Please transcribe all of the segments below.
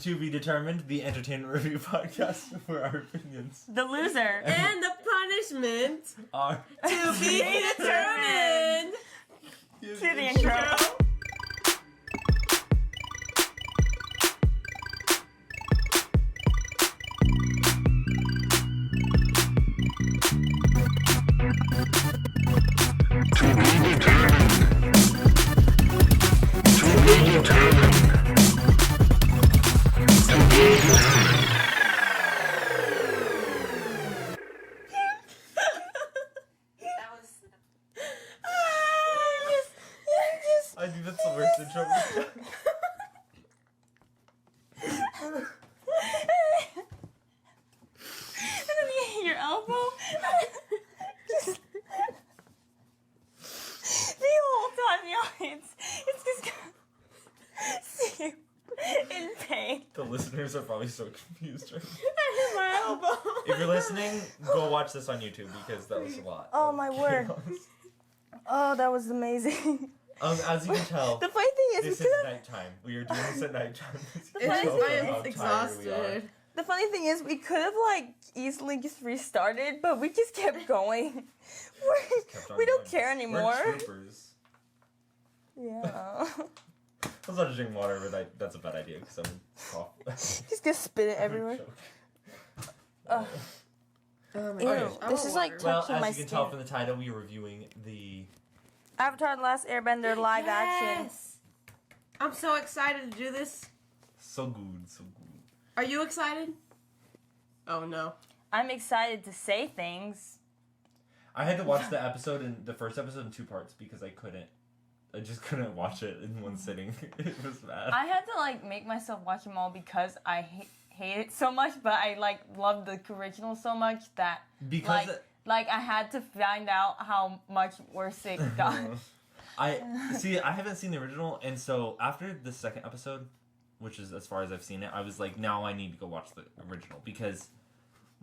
To Be Determined, the entertainment review podcast for our opinions. The loser. And the punishment Are to be determined. To the intro. I think that's the worst intro we've done. And then you hit your elbow. Just the whole time, y'all, it's just gonna see you in pain. The listeners are probably so confused right now. I hit my elbow. If you're listening, go watch this on YouTube because that was a lot. Oh, of my word. chaos. Oh, that was amazing. As you can tell, The funny thing is, this is nighttime. We are doing this at nighttime. funny I thing Show am how tired we are. exhausted. The funny thing is, we could have easily just restarted, but we just kept going. Kept on We don't going. care anymore. We're troopers. Yeah. I was about to drink water, but that's a bad idea because I'm cough. Just gonna spit it everywhere. Ugh. Oh my Ew, gosh. I this want is like water. Well, touching as my you can skin. tell from the title, we are reviewing the. Avatar: The Last Airbender live action. Yes. I'm so excited to do this. So good, so good. Are you excited? Oh no. I'm excited to say things. I had to watch the first episode in 2 parts because I just couldn't watch it in one sitting. It was bad. I had to make myself watch them all because I hate it so much, but I love the original so much that Because I had to find out how much worse it got. I haven't seen the original, and so after the second episode, which is as far as I've seen it, I was like, now I need to go watch the original because,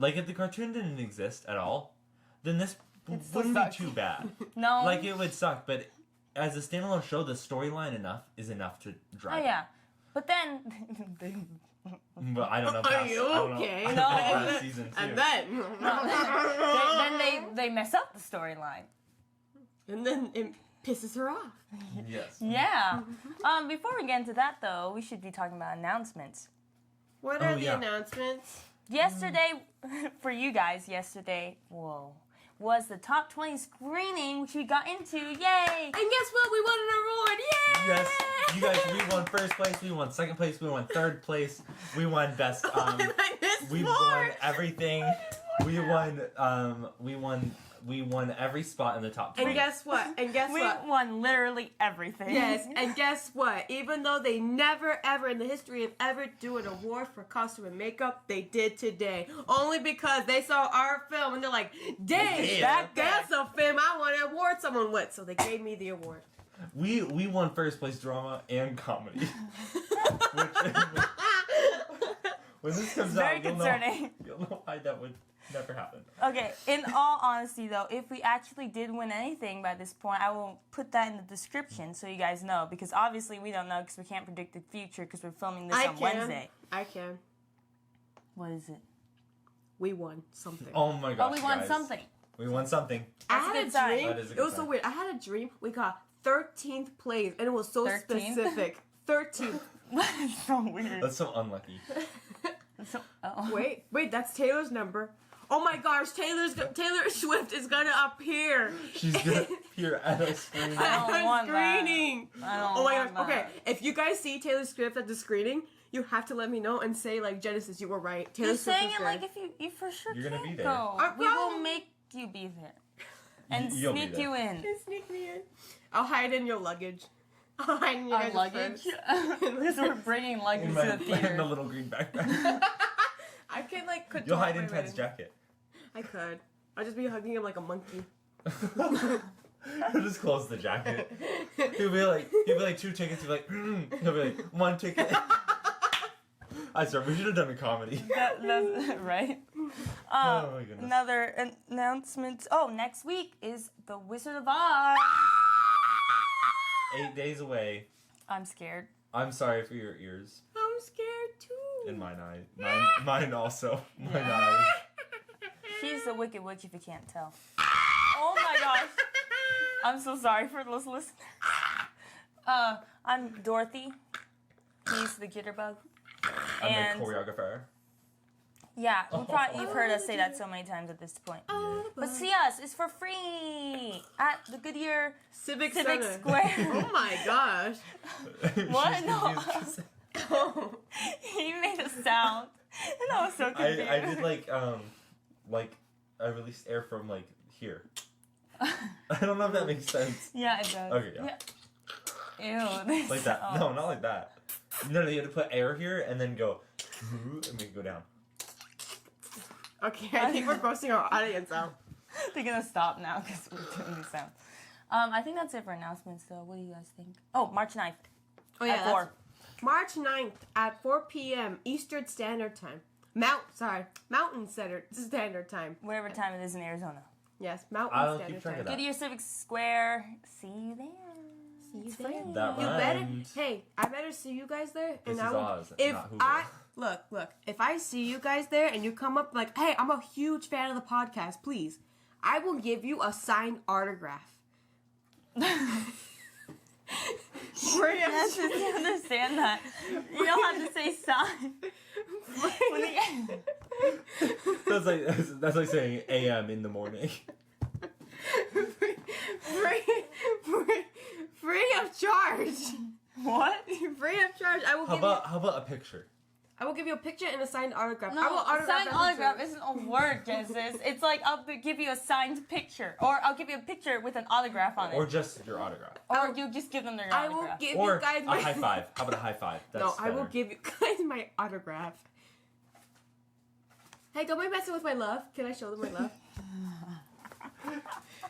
if the cartoon didn't exist at all, then this wouldn't be too bad. No. It would suck, but as a standalone show, the storyline is enough to drive. Oh yeah, but then But I don't know. Are Past, you I don't okay? Know, No. I don't know past season 2. And then. they mess up the storyline. And then it pisses her off. Yes. Yeah. Before we get into that though, we should be talking about announcements. What Oh, are the yeah. announcements? Yesterday, for you guys, was the top 20 screening, which we got into. Yay! And guess what? We won an award. Yay! Yes, you guys, we won first place, we won second place, we won third place, we won best, I missed we more. won everything, we won every spot in the top 20. And guess what? And guess We what? won literally everything. Yes, and guess what? Even though they never, ever in the history of ever do an award for costume and makeup, they did today. Only because they saw our film and they're like, dang, Yeah. that's a film I want to award someone with. So they gave me the award. We won first place drama and comedy. When this comes Very out, concerning. You'll know why that would never happen. Okay, in all honesty though, if we actually did win anything by this point, I will put that in the description so you guys know. Because obviously we don't know because we can't predict the future because we're filming this on Wednesday. I can. What is it? We won something. Oh my gosh, Oh, we won guys. something. We won something. I That's a had good a sign. dream. That is a It good was so sign. weird. I had a dream. We got 13th place, and it was so 13th? specific. 13th. That's so weird. That's so unlucky. Wait, that's Taylor's number. Oh my gosh, Taylor Swift is gonna appear. She's gonna appear at a screen. I don't want that. screening. I don't Oh my want gosh. Okay, that. if you guys see Taylor Swift at the screening, you have to let me know and say Genesis, you were right. Taylor You're Swift saying is it good. like if you for sure You're gonna can't be there. go. I We will promise. make you be there. And You'll be sneak there. you in. Just sneak me in. I'll hide in your luggage. I'll hide in your Our guys' luggage. purse. Because we're bringing luggage In to the my theater. little green backpack. I can control You'll hide in my Ted's way. jacket. I could. I'll just be hugging him like a monkey. He'll just close the jacket. He'll be like 2 tickets. He'll be like, he'll be like 1 ticket. I swear, we should have done a comedy. That's right. Oh my goodness. Another announcement. Oh, next week is The Wizard of Oz. 8 days away. I'm scared. I'm sorry for your ears. I'm scared too. In mine eye. Mine also. Mine eye. She's a wicked witch if you can't tell. Oh my gosh. I'm so sorry for those listeners. I'm Dorothy. He's the jitterbug. I'm the choreographer. Yeah, you've heard us say that so many times at this point. But see us, it's for free at the Goodyear Civic Square. Oh my gosh. What? No. He made a sound. And I was so confused. I did like I released air from like here. I don't know if that makes sense. Yeah, it does. Okay, yeah. Ew. Like that. No, not like that. No, you have to put air here and then go and make it go down. Okay, I think we're grossing our audience out. They're gonna stop now because we're doing these sounds. I think that's it for announcements though. What do you guys think? Oh, March 9th. Oh yeah, at 4. March 9th at 4 p.m. Eastern Standard Time. Mountain Standard Time. Whatever time it is in Arizona. Yes, Mountain I don't Standard keep track Time. of that. Goodyear Civic Square. See you there. See you there. That You better. rhymed. Hey, I better see you guys there. This And is I will. Oz, If not Hoover. I look, if I see you guys there and you come up like, hey, I'm a huge fan of the podcast, please, I will give you a signed autograph. Yes, you understand that. You don't have to say sign. That's like saying AM in the morning. Free of charge. What? Free of charge. I will How give about a picture? I will give you a picture and a signed autograph. No, I will autograph signed that autograph picture. isn't a word, Genesis. It's like I'll give you a signed picture, or I'll give you a picture with an autograph on it, Or just your autograph. or you just give them their I autograph. will give Or you guys a my high five. How about a high five? That's No, I will better. give you guys my autograph. Hey, don't be messing with my love. Can I show them my love?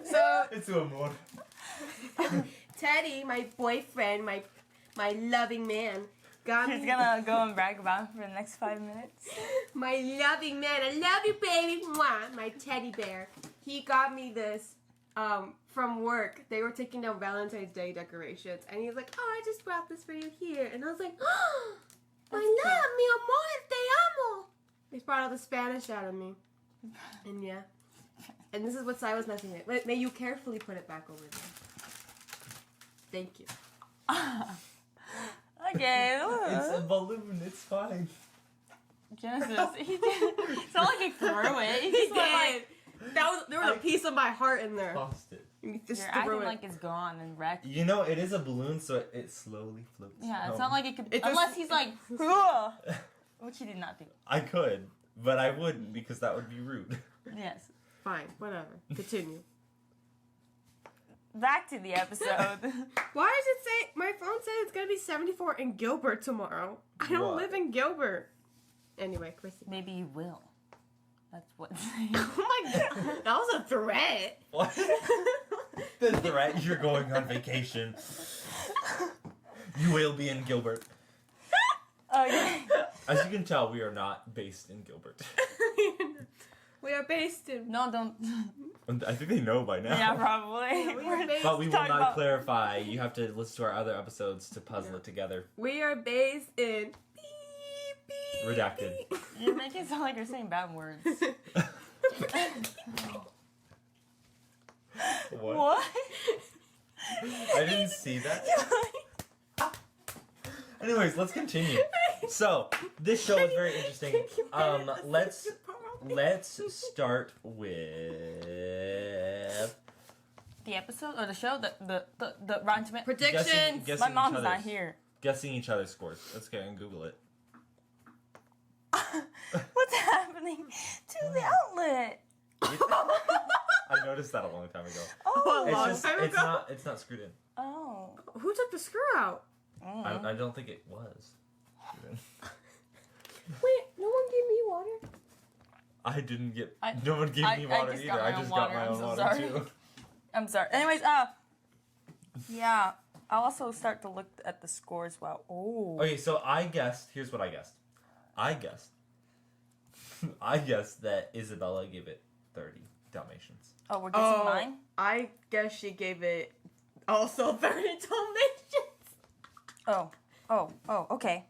So It's a amor. Teddy, my boyfriend, my loving man, got She's me gonna go and brag about him for the next 5 minutes. my loving man. I love you, baby. Mwah, my teddy bear. He got me this from work. They were taking down Valentine's Day decorations, and he was like, "Oh, I just brought this for you here." And I was like, "Oh, my love, mi amor, te amo." He brought all the Spanish out of me, and yeah. And this is what Sai was messing with. May you carefully put it back over there. Thank you. Okay. It's a balloon. It's fine. Genesis. It's not like he threw it. He just went like, There was a piece of my heart in there. Tossed it. You just you're threw acting it. like it's gone and wrecked. You know, it is a balloon, so it slowly floats. Yeah, it's home. not like it could. It's unless just- he's like, "Hurrah," which he did not do. I could, but I wouldn't because that would be rude. Yes. Fine, whatever. Continue. Back to the episode. Why does it say my phone says it's gonna be 74 in Gilbert tomorrow? I don't What? live in Gilbert. Anyway, Chrissy. Maybe you will. That's what. Oh my god, that was a threat. What? The threat, you're going on vacation. You will be in Gilbert. Okay. As you can tell, we are not based in Gilbert. We are based in. No, don't. I think they know by now. Yeah, probably. We are based. But we will Talk not about- clarify. You have to listen to our other episodes to puzzle it together. We are based in. Beep, beep, Redacted. beep. You're making it sound like you're saying bad words. What? I didn't see that. Anyways, let's continue. So, this show is very interesting. Let's start with The episode or the show? The Rotten Tomatoes? Predictions. Guessing My each mom's not other's- here. guessing each other's scores. Let's go and Google it. What's happening to the outlet? I noticed that a long time ago. Oh. Long It's time just ago? it's not screwed in. Oh. Who took the screw out? I don't think it was screwed in. Wait, no one gave me water. I didn't get. I- no one gave I- me I water just either. got my I own just water. got my I'm own so water sorry. too. I'm sorry. Anyways, yeah. I'll also start to look at the scores while. Oh. Okay, so I guessed. Here's what I guessed. I guessed that Isabella gave it 30 Dalmatians. Oh, we're guessing mine? I guess she gave it also 30 Dalmatians. Oh, okay.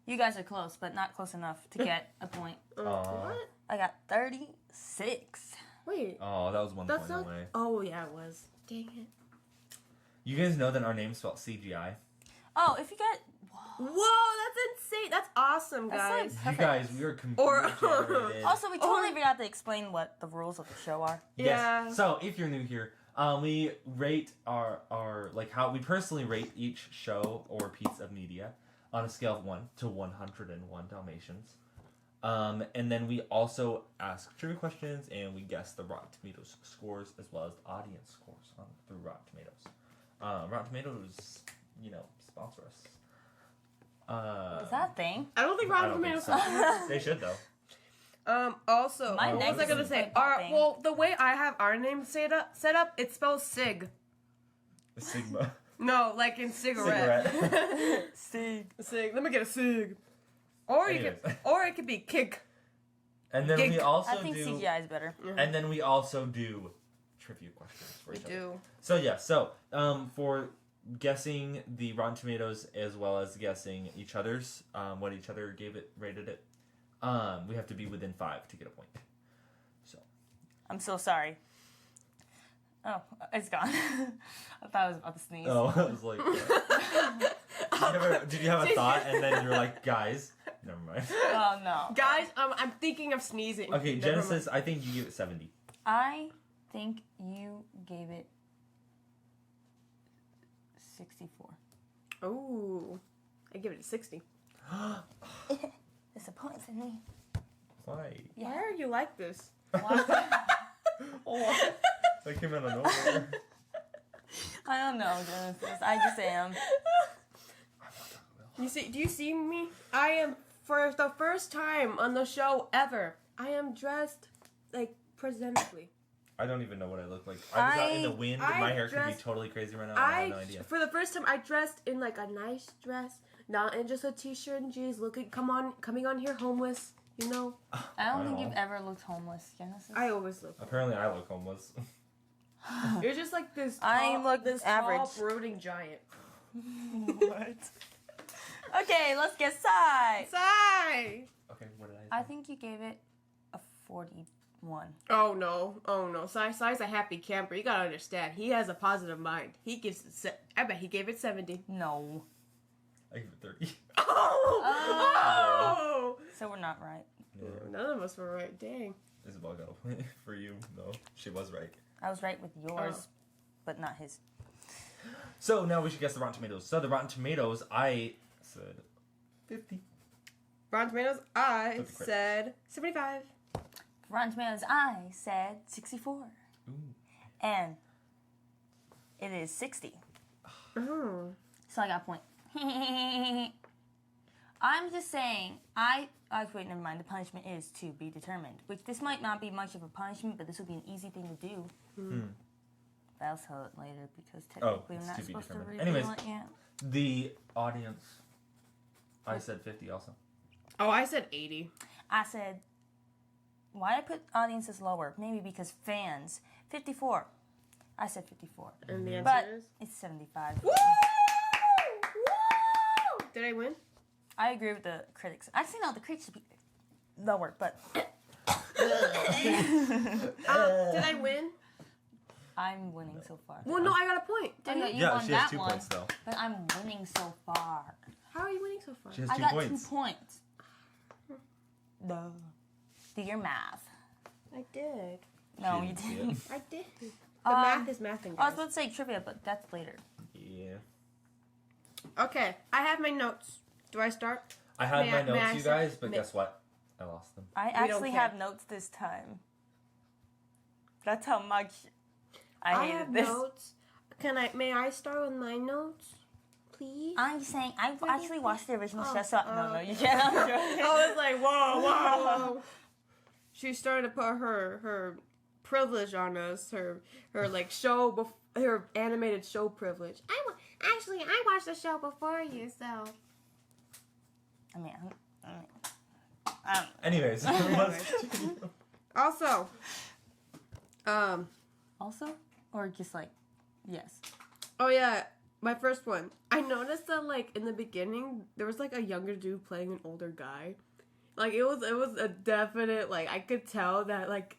You guys are close, but not close enough to get a point. What? I got 36. Wait. Oh, that was one That's point not. away. Oh yeah, it was. Dang it. You guys know that our name's spelled CGI? Oh, if you get... Whoa, that's insane. That's awesome, That's guys. like- You guys, we are Or- computer generated. Also, we totally forgot to explain what the rules of the show are. Yeah. Yes. So if you're new here, we rate our like how we personally rate each show or piece of media on a scale of 1 to 101 Dalmatians. And then we also ask trivia questions and we guess the Rotten Tomatoes scores as well as the audience scores through Rotten Tomatoes. Rotten Tomatoes, sponsor us. Is that a thing? I don't think I Rotten don't think Tomatoes. so. They should though. Also, My what was next I gonna is say? like popping. Well, the way I have our name set up, it spells sig. Sigma. No, like in cigarette. Sig. Sig. Let me get a sig. Or it could be kick. And then Gig. we also I think do. CGI is better. And then we also do trivia questions for We each other. do. So yeah, for guessing the Rotten Tomatoes as well as guessing each other's what each other rated it, we have to be within 5 to get a point. So I'm so sorry. Oh, it's gone. I thought I was about to sneeze. I was like, did you have a thought and then you're like, guys, never mind. Oh, no. Guys, I'm thinking of sneezing. Okay, Never Genesis, I think you give it 70. I think you gave it 64. mind. Ooh. I give it a 60. Disappoints in me. Why? Why are you like this? Oh, that came out of nowhere. I don't know, Genesis. I just am. Do you see me? I am, for the first time on the show ever, I am dressed, like, presentably. I don't even know what I look like. I was out in the wind. My hair could be dressed- totally crazy right now. I have no idea. For the first time, I dressed in, like, a nice dress, not in just a t-shirt and jeans, coming on here homeless, you know? I don't think Wow. you've ever looked homeless, Genesis. I always look. Apparently, I look homeless. You're just like this I tall, look this average. tall, brooding giant. What? Okay, let's get Sai. Sigh! Okay, what did I I think you gave it a 41. Oh no. Sai's a happy camper. You gotta understand. He has a positive mind. He gives it I bet he gave it 70. No. I give it 30. Oh! So we're not right. Yeah. None of us were right. Dang. Isabel got a point for you. No, she was right. I was right with yours, but not his. So now we should guess the Rotten Tomatoes. So the Rotten Tomatoes, I said 50. Rotten Tomatoes, I With the critics. said 75. Rotten Tomatoes, I said 64. Ooh. And it is 60. Oh. So I got a point. I'm just saying, wait, never mind. The punishment is to be determined. Which this might not be much of a punishment, but this would be an easy thing to do. But I'll tell it later because technically it's I'm not to be supposed to determined. reveal Anyways. it yet. The audience, I said 50 also. Oh, I said 80. I said, why I put audiences lower? Maybe because fans. 54. I said 54. And the answer But is? it's 75. Woo! Woo! Did I win? I agree with the critics. Actually, no, the critics should be lower, but Did I win? I'm winning so far. Well, no, I got a point. I know you Yeah, won she has that 2 one, points though. but I'm winning so far. How are you winning so far? She has I 2 got points. 2 points. Duh. Do your math. I did. No, She you didn't see didn't. I did. The math is mathing, I was guys. about to say trivia, but that's later. Yeah. Okay, I have my notes. Do I start? I had May my I- may notes, I you say- guys, but may- guess what? I lost them. I We don't actually care. have notes this time. That's how much I I hated have this. notes. May I start with my notes? Please? I'm just saying, I've actually watched the original Oh, show, so no, oh. you can't. I was like, whoa. She started to put her privilege on us. Her like show, her animated show privilege. I watched the show before you, so. I mean, I don't Anyways, Also, Also? Or just like, yes. oh yeah, my first one. I noticed that, like, in the beginning, there was, like, a younger dude playing an older guy. Like, it was a definite, like, I could tell that, like,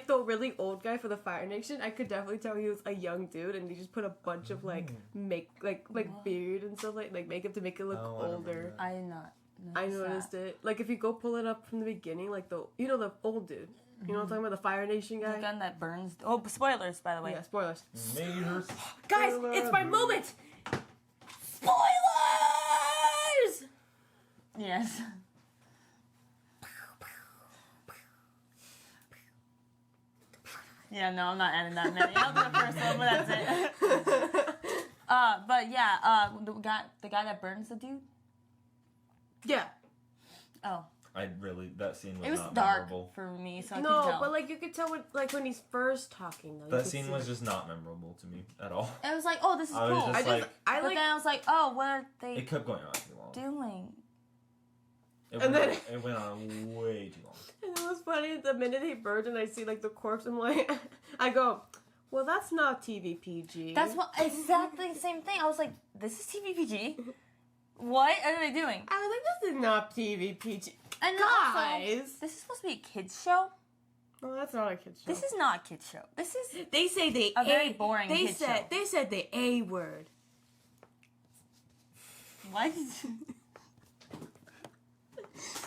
the really old guy for the Fire Nation, I could definitely tell he was a young dude, and he just put a bunch of, like, beard and stuff, like makeup to make it look older. I did not I noticed it. Like, if you go pull it up from the beginning, like, the old dude. You know what I'm talking about? The Fire Nation guy? The gun that burns. Oh, spoilers, by the way. Yeah, spoilers. Major Guys, it's my moment! Spoilers! Yes. Yeah, no, I'm not adding that many. I'll do the first one, but that's it. But yeah, the guy that burns the dude. Yeah. Oh. That scene was, It was not dark memorable. for me, so I No, couldn't tell. but like you could tell when he's first talking though. That scene was just not memorable to me at all. It was like, oh, this is I cool. was just like, but then I was like, oh, what are they it kept going on too long. doing? It went on way too long. And it was funny, the minute he burned and I see like the corpse, I'm like, I go, well, that's not TV PG. That's what exactly the same thing. I was like, this is TV PG. What are they doing? I was like, this is not TV PG. And Guys! also, this is supposed to be a kids show. No, that's not a kid's show. This is not a kids show. This is They say the a very boring kids show. They said the A word. What?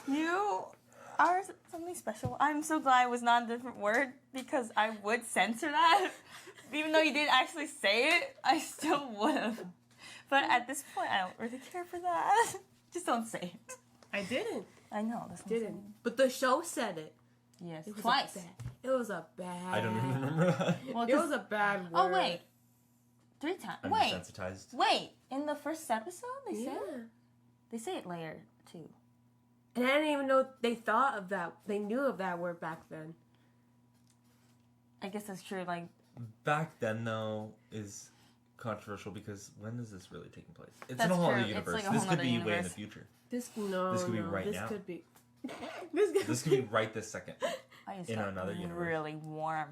You are something special. I'm so glad it was not a different word because I would censor that. Even though you didn't actually say it, I still would have. But at this point, I don't really care for that. Just don't say it. I didn't. I know. That's what I'm Didn't. saying. But the show said it. Yes, It was twice. It was a bad. I don't even remember that. Well, It was a bad word. oh wait, 3 times. I'm Wait, desensitized. wait. In the first episode, they Yeah. say it later too. And I didn't even know they thought of that. They knew of that word back then. I guess that's true. Like, Back then, though, is controversial because when is this really taking place? It's That's in a whole true. other It's universe. like a This whole could other be way in the universe. future. This could be right this now. Could be. This could be right this second. I just In got another universe. really warm.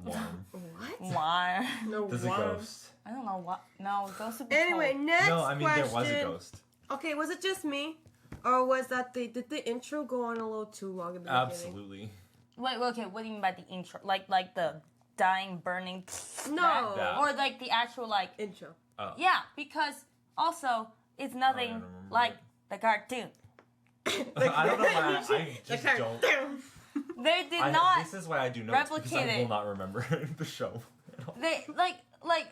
Warm. What? Why? No. There's a water. ghost. I don't know what. No, ghosts would be Anyway, cold. next No, I mean question. there was a ghost. Okay, was it just me, or was that did the intro go on a little too long in the beginning? Absolutely. Wait, okay. What do you mean by the intro? Like the dying, burning. No. That. Or like the actual like. Intro. Oh. Yeah, because also it's nothing don't remember like it. the cartoon. I don't know why I just don't. They did not. This is why I do notes because replicate I it. will not remember the show at all. They like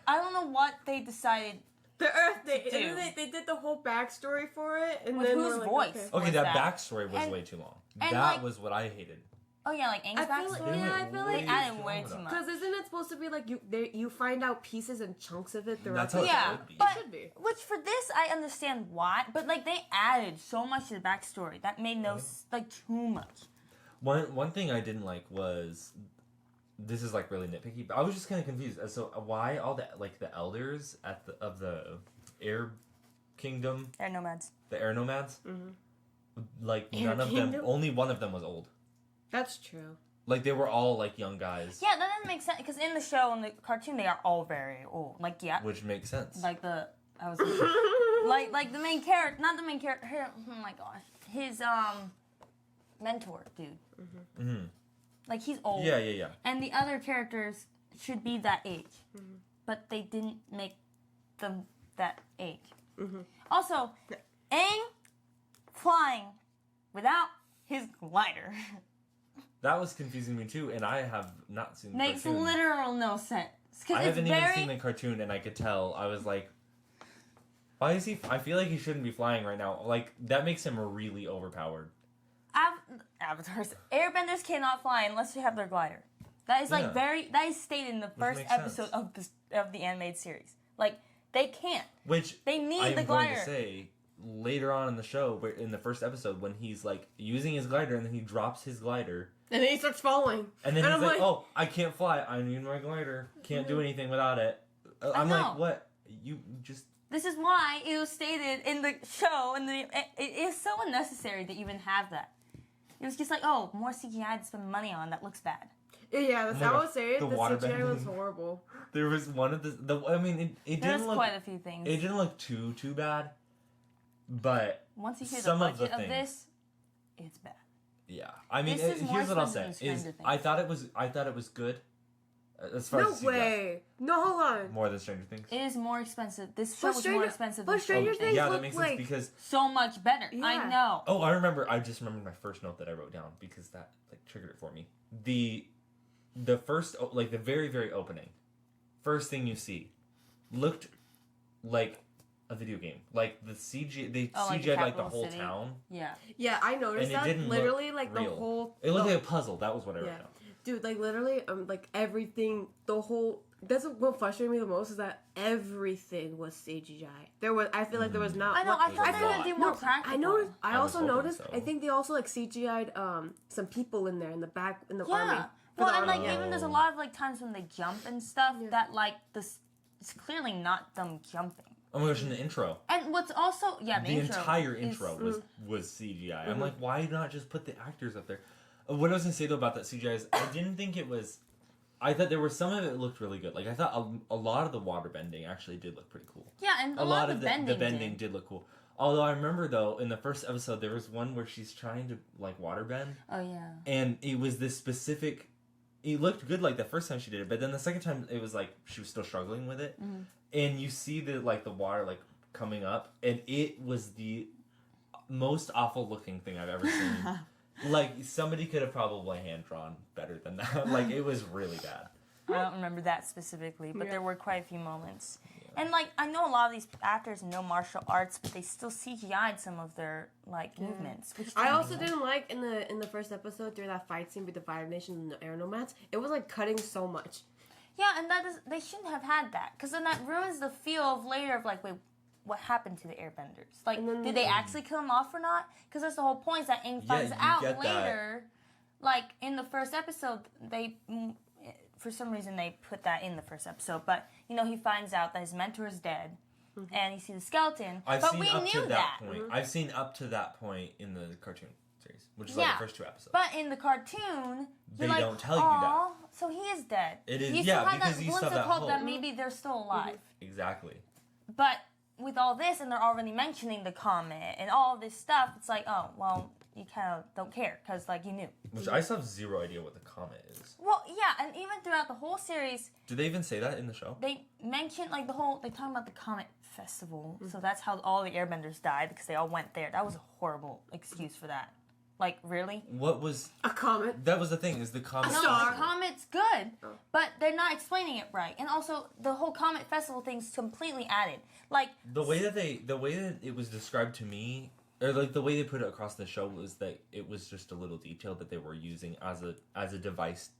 I don't know what they decided. The Earth. They did the whole backstory for it, and With then whose we're like, voice? Okay. Okay, Was that that? backstory was And- way too long. and, That like- was what I hated. Oh yeah, like Aang's I feel like, backstory. yeah, I feel They like added way too much. because isn't it supposed to be like you find out pieces and chunks of it throughout? That's how it Yeah, should be. but should be. which for this I understand why, but like they added so much to the backstory that made no like too much. One thing I didn't like was, this is like really nitpicky, but I was just kind of confused as to why all the the elders of the Air Kingdom, They're nomads. the Air Nomads, like Air none of Kingdom? them, only one of them was old. That's true. Like they were all like young guys, Yeah, that doesn't make sense because in the show and the cartoon they are all very old. Like yeah, which makes sense. like the I was like the main character, not the main character. Oh my gosh, his mentor dude. Mm-hmm. Like he's old. Yeah. And the other characters should be that age, but they didn't make them that age. Also, Aang flying without his glider That was confusing me too, and I have not seen the makes cartoon. literal no sense. Because I it's haven't very. even seen the cartoon, and I could tell. I was like, why is he? I feel like he shouldn't be flying right now. Like that makes him really overpowered. Avatars, airbenders cannot fly unless they have their glider. That is Yeah. that is stated in the first makes episode sense. of the animated series. Like they can't. Which They need I'm the going glider. to say later on in the show, where in the first episode, when he's like using his glider, and then he drops his glider, And then he starts falling. and then And he's I'm like, like- "Oh, I can't fly. I need my glider. Can't do anything without it." I'm know. like, "What? You just." This is why it was stated in the show, and it is so unnecessary to even have that. It was just like, oh, more CGI to spend money on that looks bad. Yeah, Oh my I God, was saying the the water CGI was bending. horrible. There was one of the I mean, it There's didn't look quite a few things. it didn't look too bad, but Once you hear the some of budget the of things, this, it's bad. yeah. I mean, This is more here's what I'll say: expensive than is Stranger I Things. thought it was good. As far No as the CGI. way. No, hold on. More than Stranger Things. It is more expensive. This show But was Stranger- more expensive but than Stranger Stranger Things Things. Yeah, that look makes like- sense because So much better. Yeah. I know. oh, I just remembered my first note that I wrote down because that like triggered it for me. The first like the very very opening, first thing you see, looked like a video game. Like the CG, they Oh, like the CG'd like the capital whole city? town. Yeah. Yeah, I noticed And it that. didn't Literally, look like real. the whole. It looked the- like a puzzle. That was what I wrote Yeah. down. Dude, like literally, like everything, the whole. That's what frustrated me the most is that everything was CGI. I feel like there was not. I know. I There's thought a they would lot. do more practical. I noticed. I I was also hoping noticed. so. I think they also like CGI'd some people in there in the back in the army. Yeah. For Well, the and like army, yeah. even there's a lot of like times when they jump and stuff Yeah. that like this. It's clearly not them jumping. Oh my gosh, in the intro. And what's also the The intro entire is- intro was CGI. I'm Mhm. like, why not just put the actors up there? What I was gonna say though about that CGI is I didn't think it was. I thought there were some of it looked really good. Like I thought a lot of the water bending actually did look pretty cool. Yeah, and A lot of the the bending. did look cool. Although I remember though in the first episode there was one where she's trying to like water bend, Oh yeah. and it was this specific. It looked good like the first time she did it, but then the second time it was like she was still struggling with it, Mhm. and you see the water like coming up, and it was the most awful looking thing I've ever seen. Like somebody could have probably hand drawn better than that. Like it was really bad. I don't remember that specifically, but Yeah. there were quite a few moments. And like I know a lot of these actors know martial arts, but they still CGI'd some of their like movements. Which I didn't also make sense. didn't like in the first episode during that fight scene with the Fire Nation and the air nomads. It was like cutting so much. Yeah, and they shouldn't have had that because then that ruins the feel of later of like wait. What happened to the Airbenders? Like, And then- did they actually kill them off or not? Because that's the whole point. Is that Aang Yeah, finds you out get that. later. Like in the first episode, for some reason they put that in the first episode. But you know, he finds out that his mentor is dead, and you see the skeleton. I've but seen we up knew to that point. Mhm. I've seen up to that point in the cartoon series, which is like Yeah. the first 2 episodes. But in the cartoon, They you're like, don't tell you that. "Aw, so he is dead. It is- You yeah, still have because that you glimpse still have of that hope that hope. maybe they're still alive. Exactly. But with all this, and they're already mentioning the comet and all this stuff, it's like, oh, well, you kind of don't care because, like, you knew. Which I still have zero idea what the comet is. Well, yeah, and even throughout the whole series, Do they even say that in the show? they mention like they talk about the comet festival. So that's how all the Airbenders died because they all went there. That was a horrible excuse for that. Like, really? What was A comet. that? Was the thing? Is the comet? No, Star. the comet's good, Oh. but they're not explaining it right. And also, the whole comet festival thing's completely added. Like, The way that it was described to me, or like the way they put it across the show was that it was just a little detail that they were using as a device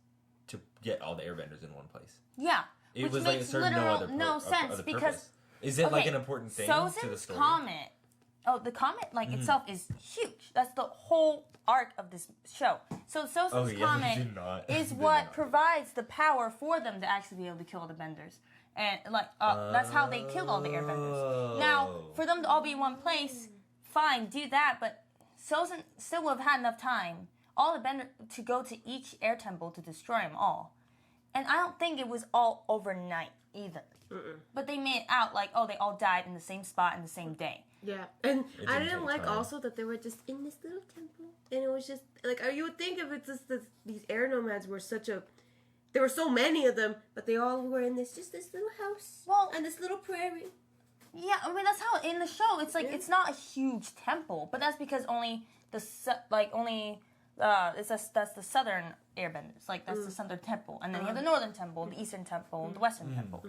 to get all the Airbenders in one place. yeah, It which was like it makes served literal no no sense other because purpose. Is it like okay, an important thing to the Sozin's story? comet. Oh, the comet Mm-hmm. itself is huge. That's the whole arc of this show. So Sozin's Oh, yeah, comet they did not. is They did what not. provides the power for them to actually be able to kill the Benders. And like that's how they killed all the Airbenders. Now, Oh. for them to all be in one place, fine, do that. But Sozin still would have had enough time, all the Bender to go to each air temple to destroy them all. And I don't think it was all overnight either. But they made it out like, oh, they all died in the same spot in the same day. Yeah, and It I didn't didn't take like time. also that they were just in this little temple, and it was just like you would think if it's just these air nomads were there were so many of them, but they all were in this little house, Well- and this little prairie. Yeah, I mean that's how in the show it's like Yeah. it's not a huge temple, but that's because only that's the southern airbenders, like that's the southern temple, and then you have the northern temple, the eastern temple, the western temple.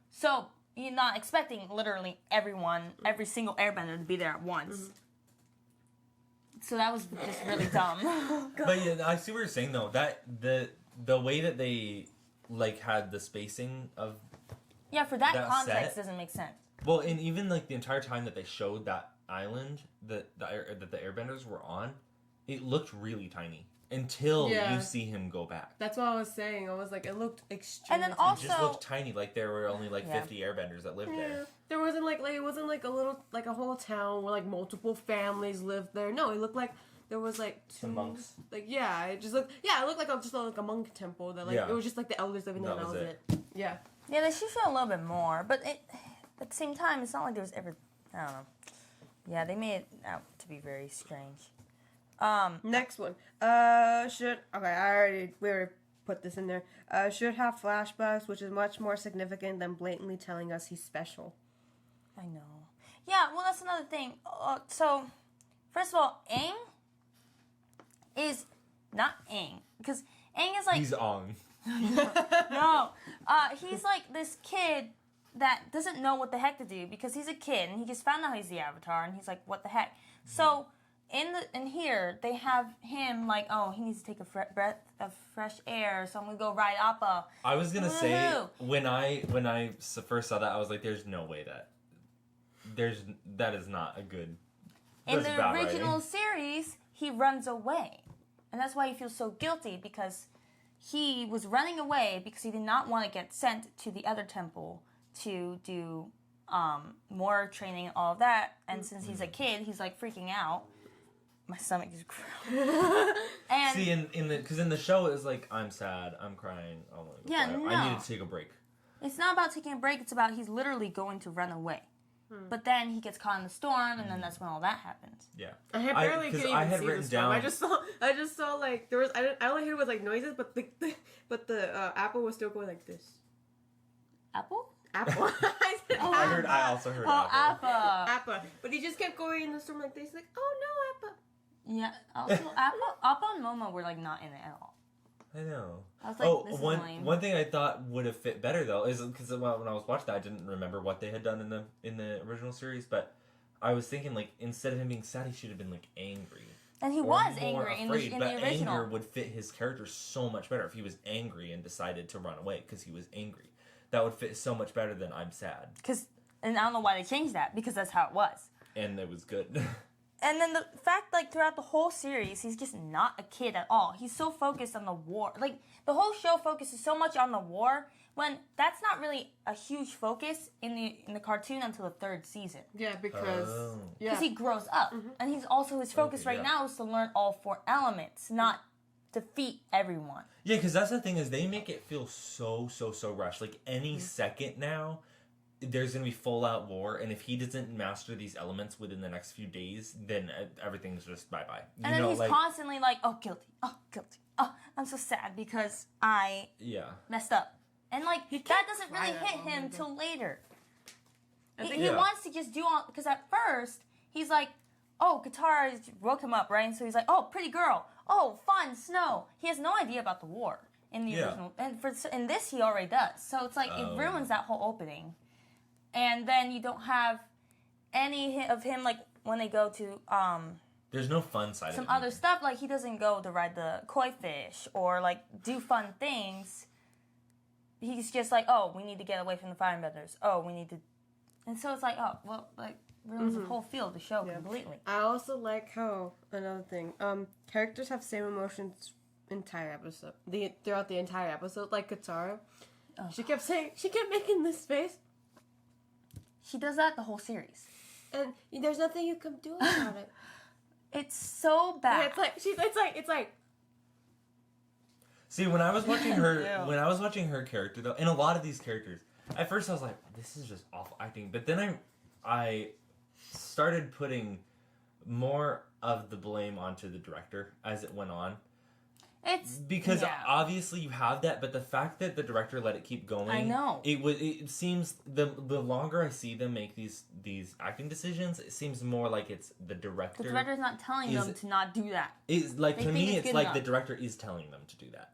So you're not expecting literally every single airbender to be there at once. So that was just really dumb. But yeah, I see what you're saying though. That the way that they like had the spacing of Yeah, for that That context set- doesn't make sense. well, and even like the entire time that they showed that island that the Airbenders were on, it looked really tiny until Yeah. you see him go back. That's what I was saying. I was like, it looked extreme. And then It also, just looked tiny, like there were only like Yeah. 50 Airbenders that lived yeah, there. there wasn't like it wasn't like a little like a whole town where like multiple families lived there. No, it looked like there was like two Some monks. Like it looked like a monk temple that it was just like the elders living there, and that was it. Yeah. Yeah, they should show a little bit more, but at the same time, it's not like there was ever. I don't know. Yeah, they made it out to be very strange. Next one. We already put this in there. Should have flashbacks, which is much more significant than blatantly telling us he's special. I know. Yeah, well, that's another thing. So, first of all, Aang is not Aang, because Aang is like He's Ong. no, he's like this kid that doesn't know what the heck to do because he's a kid and he just found out he's the Avatar and he's like, what the heck? So in here they have him like, oh, he needs to take a breath of fresh air, so I'm gonna go ride Appa. I was gonna say Woohoo. when I first saw that, I was like, "There's no way that is not a good." In that's the bad original writing. series, he runs away, and that's why he feels so guilty because he was running away because he did not want to get sent to the other temple to do more training and all of that. And since he's a kid, he's like freaking out. My stomach is growling. And See, in the show, it was like, I'm sad, I'm crying, I want to cry. no. I need to take a break. It's not about taking a break. It's about he's literally going to run away. But then he gets caught in the storm, and then that's when all that happens. Yeah, I had barely could even had see written the storm. down. I just saw like there was. I only heard was like noises, but the apple was still going like this. Apple? Apple. I said I also heard Apple. Appa. apple. But he just kept going in the storm like this. Like, oh no, apple. Yeah. Also, Appa and Momo were like not in it at all. I know. I was like, this is lame. One thing I thought would have fit better though is because when I was watching that, I didn't remember what they had done in the original series, but I was thinking like instead of him being sad, he should have been like angry. And he Or was more angry afraid, in but the original. anger would fit his character so much better if he was angry and decided to run away because he was angry. That would fit so much better than I'm sad. And I don't know why they changed that, because that's how it was. And it was good. And then the fact, like, throughout the whole series, he's just not a kid at all. He's so focused on the war. Like, the whole show focuses so much on the war, when that's not really a huge focus in the cartoon until the third season. Yeah, because Because he grows up. And he's also, his focus right now is to learn all 4 elements, not defeat everyone. Yeah, because that's the thing is they make it feel so rushed. Like any second now, there's going to be full out war, and if he doesn't master these elements within the next few days, then everything's just bye-bye. And then he's constantly like, oh, guilty. Oh, guilty. Oh, I'm so sad because I messed up. And like, that doesn't really hit him till later. He wants to just do all, because at first, he's like, oh, Katara woke him up, right? And so he's like, oh, pretty girl. Oh, fun, snow. He has no idea about the war in the original. And in this, he already does. So it's like, it ruins that whole opening. And then you don't have any of him, like, when they go to, there's no fun side some of it. other stuff. Like, he doesn't go to ride the koi fish or, like, do fun things. He's just like, oh, we need to get away from the firebenders. Oh, we need to... And so it's like, oh, well, like, ruins the whole feel of the show completely. I also like how, another thing, characters have same emotions entire episode. Throughout the entire episode, like Katara. Oh. She kept making this face. She does that the whole series. And there's nothing you can do about it. It's so bad. Yeah, it's like. See, when I was watching her character though, and a lot of these characters, at first I was like, this is just awful acting. But then I started putting more of the blame onto the director as it went on. It's because obviously you have that, but the fact that the director let it keep going, I know. It seems the longer I see them make these acting decisions, it seems more like it's the director. The director's not telling them to not do that. It's like, to me, it's like enough. the director is telling them to do that.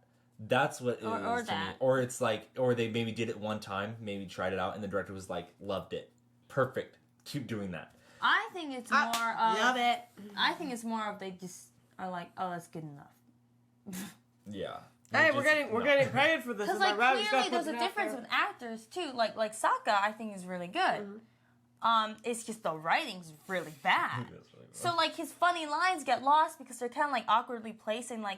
That's what it or is to that. me. Or it's like, or they maybe did it one time, maybe tried it out, and the director was like, loved it, perfect, keep doing that. I think it's more of... Love it. I think it's more of they just are like, oh, that's good enough. Yeah. Hey, we're getting credit for this. Because like clearly there's a difference with actors too. Like Sokka, I think is really good. It's just the writing's really bad. So like his funny lines get lost because they're kind of like awkwardly placed and like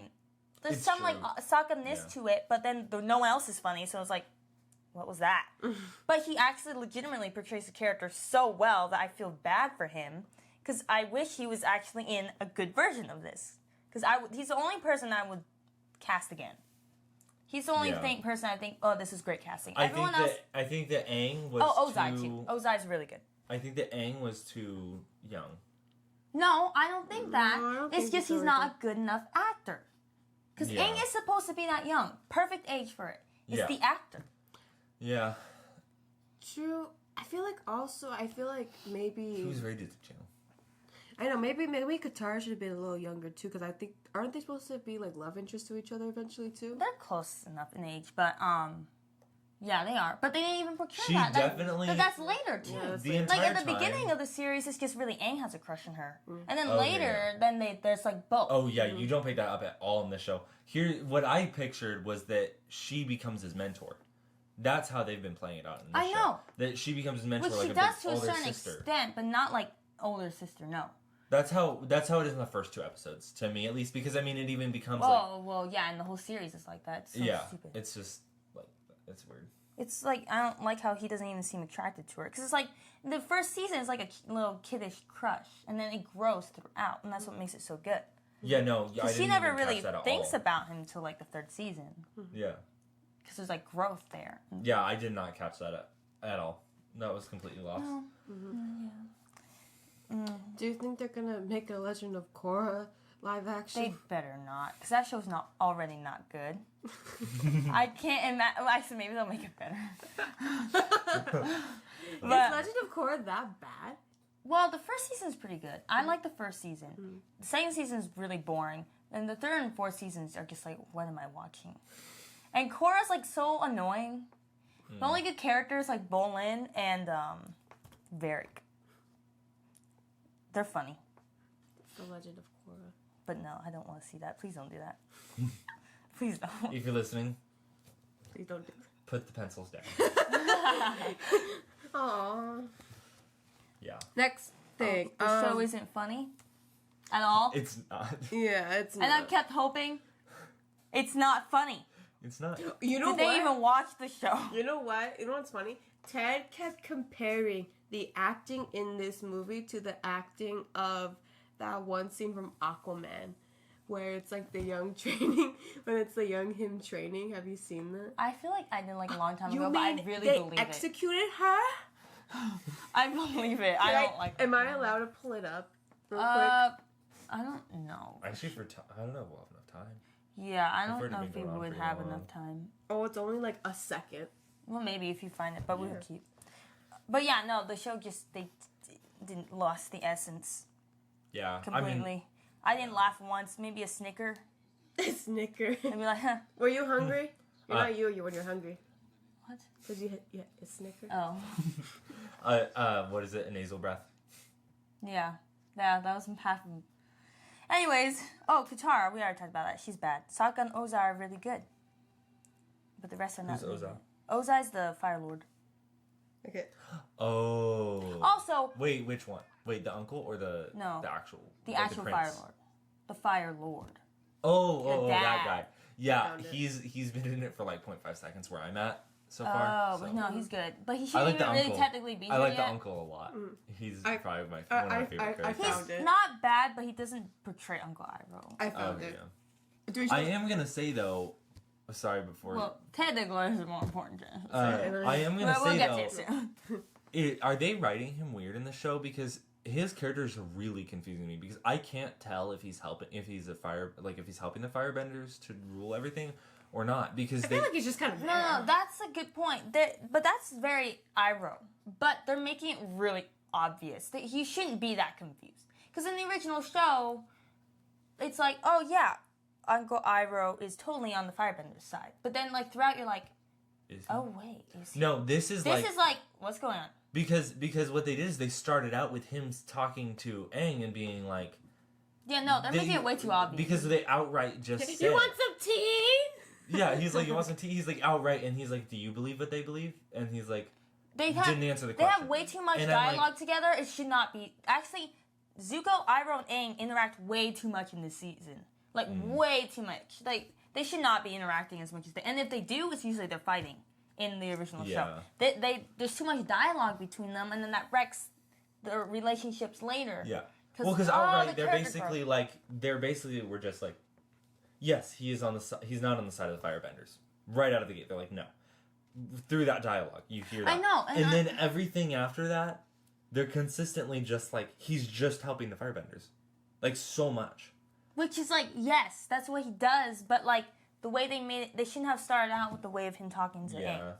there's some like Sokka-ness to it, but then no one else is funny. So it's like, what was that? But he actually legitimately portrays the character so well that I feel bad for him because I wish he was actually in a good version of this. Because he's the only person I would cast again. He's the only person I think, oh, this is great casting. Everyone else... I think that Aang was Ozai too. Ozai's really good. I think that Aang was too young. No, I don't think that. No, I don't it's think just he's not a good enough actor. Because Aang is supposed to be that young. Perfect age for it. It's the actor. Yeah. True. I feel like maybe... Who's rated the channel? I know, maybe Katara should have been a little younger too, because I think, aren't they supposed to be like love interests to each other eventually too? They're close enough in age, but yeah, they are. But they didn't even portray She that. definitely... But that's later too. Yeah, the entire like at the time... beginning of the series, it's just really Aang has a crush on her, and then Okay, later, then there's like both. Oh yeah, you don't pick that up at all in the show. Here, what I pictured was that she becomes his mentor. That's how they've been playing it out in the show. I know. That she becomes his mentor, Which like she a does big to a older certain sister. extent, but not like older sister. No. That's how it is in the first 2 episodes, to me at least, because I mean it even becomes Well, yeah, and the whole series is like that. It's so stupid. It's just like it's weird. It's like I don't like how he doesn't even seem attracted to her, because it's like the first season is like a little kiddish crush, and then it grows throughout, and that's what makes it so good. Yeah, no, I didn't she never even really catch that at thinks all. about him until like the 3rd season, Yeah, because there's like growth there. yeah, I did not catch that at all. That was completely lost. No. Do you think they're gonna make a Legend of Korra live action? They better not, because that show's not already not good. I can't imagine. Well, actually, maybe they'll make it better. Is Legend of Korra that bad? Well, the first season's pretty good. I like the first season. The second season's really boring. And the 3rd and 4th seasons are just like, what am I watching? And Korra's like so annoying. The only good characters like Bolin and Varric. They're funny. The Legend of Korra. But no, I don't want to see that. Please don't do that. Please don't. If you're listening, Please don't do put the pencils down. that. Aww. Yeah, Next thing. The show isn't funny at all. it's not. Yeah, it's And I kept hoping it's not funny. It's not. You know Did they even watch the show? You know what? You know what's funny? Ted kept comparing the acting in this movie to the acting of that one scene from Aquaman, where it's like the young training, when it's the young him training. Have you seen that? I feel like I did like a long time You ago, but I mean really they believe executed her? I believe it. I don't like. Am I allowed to pull it up real quick? I don't know. Actually, I don't know if we'll have enough time. Yeah, I I've don't heard it know been if we going on would pretty have long. enough time. Oh, it's only like a second. Well, maybe if you find it, but we'll keep. But yeah, no, the show just they didn't lost the essence Yeah, completely. I didn't laugh once. Maybe a snicker. Snicker. I'd be like, huh, Were you hungry? You're not you when you're hungry. what? Because you hit a snicker. Oh, what is it? A nasal breath. yeah, that was half of. Anyways, Katara, we already talked about that. She's bad. Sokka and Ozai are really good, but the rest are not. Who's really Ozai? good. Ozai's the Fire Lord. Okay. Oh. Also, Wait, which one? Wait, the uncle or the actual? the like actual prince? Fire Lord. The Fire Lord. Oh, dad. that guy. Yeah, Found it. he's been in it for like 0.5 seconds where I'm at so far. Oh, so. but no, he's good. But he I shouldn't like the even really uncle. technically be I here like the yet. uncle a lot. He's I- probably one of I- my favorite I characters. found He's it. not bad, but he doesn't portray Uncle Iroh. I Oh found yeah. it. Do we I am gonna say though. Sorry, before. Well, technically, it's more important. I am gonna We'll say get though. to it soon. Are they writing him weird in the show? Because his character is really confusing me. Because I can't tell if he's helping, if he's if he's helping the firebenders to rule everything or not. Because I feel like he's just kind of No, that's a good point. But that's very Iroh. But they're making it really obvious that he shouldn't be that confused. Because in the original show, it's like, oh yeah, Uncle Iroh is totally on the firebender's side. But then, like, throughout, you're like, Is he? oh wait, is he? No, this is like What's going on? because what they did is they started out with him talking to Aang and being like, Yeah, no, they're making it way too obvious. because they outright just You said, want some tea? yeah, he's like, you want some tea? He's like outright, and he's like, do you believe what they believe? And he's like, They didn't answer the They question. have way too much And I'm like- dialogue together. It should not be. Actually, Zuko, Iroh, and Aang interact way too much in this season. Like, way too much. Like, they should not be interacting as much as they... And if they do, it's usually they're fighting in the original show. There's too much dialogue between them, and then that wrecks the relationships later. Yeah. Well, because outright they're basically were just like, yes, he's not on the side of the firebenders. Right out of the gate, they're like, no. Through that dialogue, you hear that. I know, and then everything after that, they're consistently just like, he's just helping the firebenders, like so much. Which is like, yes, that's what he does, but like the way they made it, they shouldn't have started out with the way of him talking to Aang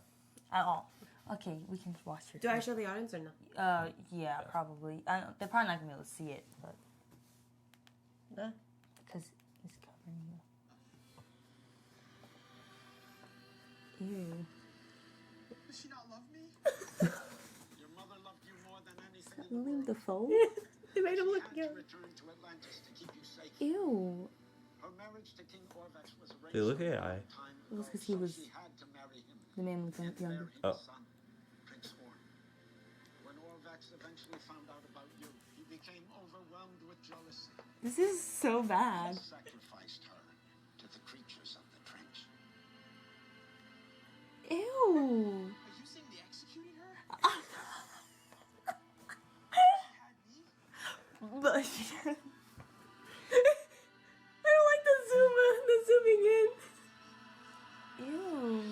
at all. Okay, we can watch your. Do I show the audience or no? Yeah, probably. They're probably not gonna be able to see it, but because it's covering you. Ew. Does she not love me? Your mother loved you more than anything in the William world. Dafoe? They made him She look had young. to return to Atlantis to keep you safe. Ew. Her marriage to King Orvex was arranged They look a AI. long time It was ago, 'cause he so was- she had to marry him The man looked and younger. bear him a Oh. son, Prince Orm. When Orvex eventually found out about you, he became overwhelmed with jealousy. This is so He bad. sacrificed her to the creatures of the trench. Ew. Are you saying they executed her? Had me? But I don't like the zooming in. Ew.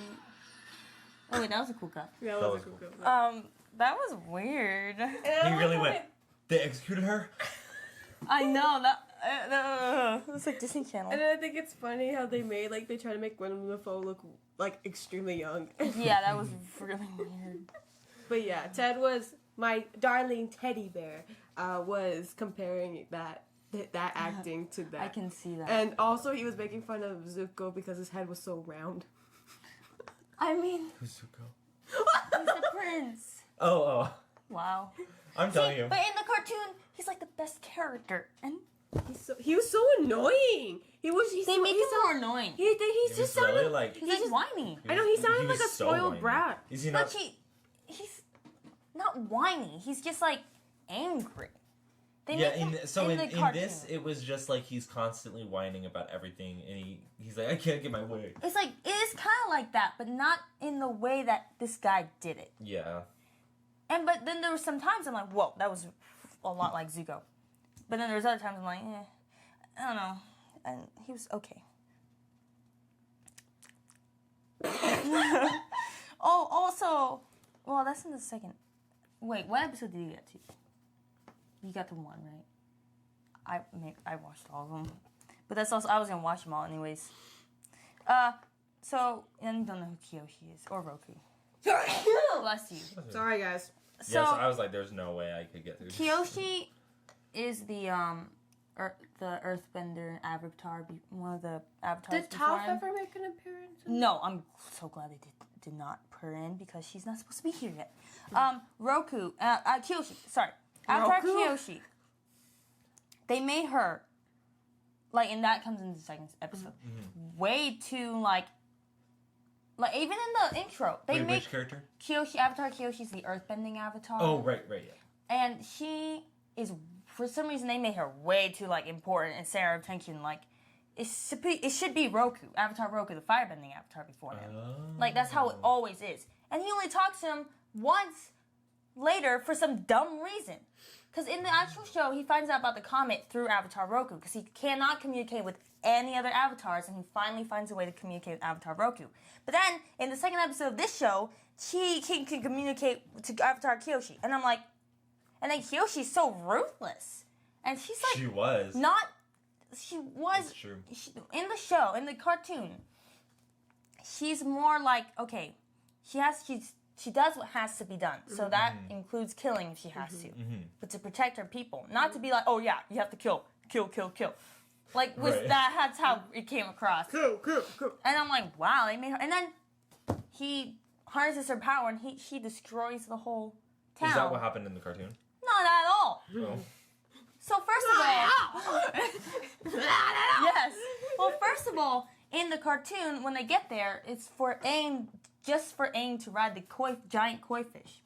Oh wait, that was a cool cut. Yeah, That that was was cool. cool. That was weird. He really went. They executed her. I know that. It was like Disney Channel. And then I think it's funny how they try to make Willem Dafoe look like extremely young. Yeah, that was really weird. But yeah, Ted was my darling teddy bear. Was comparing that acting to that. I can see that. And also, he was making fun of Zuko because his head was so round. I mean, Who's Zuko? he's the prince. Oh. Wow. I'm telling you. But in the cartoon, he's like the best character, and He was so annoying. They make him more annoying. He's He's just really sounded like. He's like whiny. I know, he sounded was like a so spoiled whiny. brat. Is he But not? he's not whiny. He's just like angry. They Yeah, make him in the cartoon. this, it was just like he's constantly whining about everything, and he's like, I can't get my way. It's like it is kind of like that, but not in the way that this guy did it. Yeah. But then there were some times I'm like, whoa, that was a lot like Zuko. But then there's other times I'm like, I don't know, and he was okay. Oh, also, well, that's in the second. Wait, what episode did you get to? You got to one, right? I watched all of them, but that's also I was gonna watch them all anyways. So and you don't know who Kyoshi is or Roku. Bless you. Sorry, guys. So Yes, I was like, there's no way I could get through. Kyoshi is the Earthbender Avatar, one of the avatars. Did before Toph him. ever make an appearance? No, I'm so glad they did not put her in because she's not supposed to be here yet. Roku, Kyoshi, sorry, Avatar Roku? Kyoshi. They made her, like, and that comes in the second episode. Way too like even in the intro, they Wait, make which character? Kyoshi. Avatar Kyoshi's the Earthbending Avatar. Oh, right, yeah. And she is, for some reason, they made her way too like important and center of attention. Like, it should be Roku, Avatar Roku, the firebending Avatar before him. Like that's how it always is. And he only talks to him once later for some dumb reason. Because in the actual show, he finds out about the comet through Avatar Roku because he cannot communicate with any other avatars, and he finally finds a way to communicate with Avatar Roku. But then, in the second episode of this show, he can communicate to Avatar Kyoshi. And I'm like, and then Kyoshi's so ruthless. And she's like, She was. she was, It's true. in the show, in the cartoon, she's more like, okay, she does what has to be done. So that includes killing if she has to. But to protect her people. Not to be like, oh yeah, you have to kill. Like, Right. that's how it came across. Cool. And I'm like, wow, they made her. And then he harnesses her power and she destroys the whole town. Is that what happened in the cartoon? Not at all. Oh. So first of all, yes. Well, first of all, in the cartoon, when they get there, it's for Aang, just for Aang to ride the giant koi fish.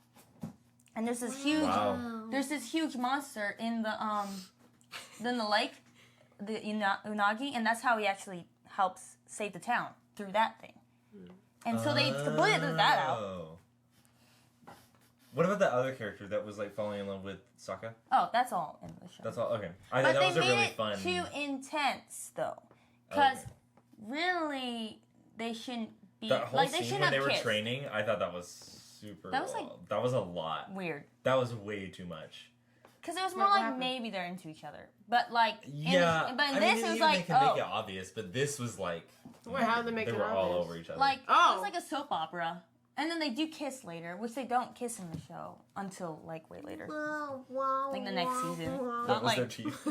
And there's this huge monster in the lake, the Unagi, and that's how he actually helps save the town through that thing. And so they completely did that out. Oh. What about the other character that was like falling in love with Sokka? Oh, that's all in the show. That's all. Okay, I But thought that they was a made really it fun. too intense though, because Okay. really they shouldn't be That whole like they scene shouldn't when they have were kissed. training, I thought that was super. That was, like, that was a lot. Weird. That was way too much. Because it was more What like happened? maybe they're into each other, but like Yeah, but in I this mean, it was even like they can make it obvious, but this was like Wait, how did they make they it were all obvious? over each other. like it Oh. was like a soap opera, and then they do kiss later, which they don't kiss in the show until like way later, like the next season. that Not was their like teeth.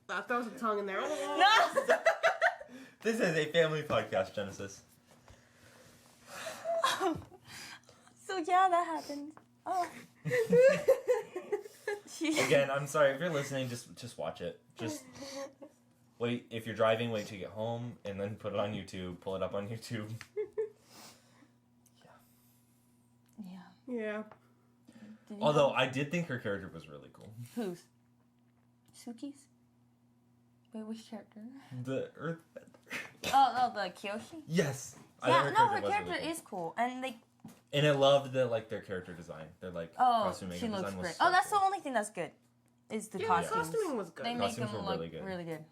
That throws a tongue in there. no. This is a family podcast, Genesis. So yeah, that happened. Oh. Again, I'm sorry if you're listening. Just watch it. Just wait. If you're driving, wait till you get home, and then put it on YouTube. Pull it up on YouTube. Yeah. Yeah. Did you Although I did think her character was really cool. whose? Suki's? Wait, which character? The Earthbender. Oh, the Kyoshi? Yes. I Yeah, thought no, her was character really cool. is cool. And they And I loved their character design. Their costuming she and looks design was great. so Oh, that's cool. the only thing that's good. Is the Yeah, costumes. the costuming was good. They make Costumes them were look really good. really good.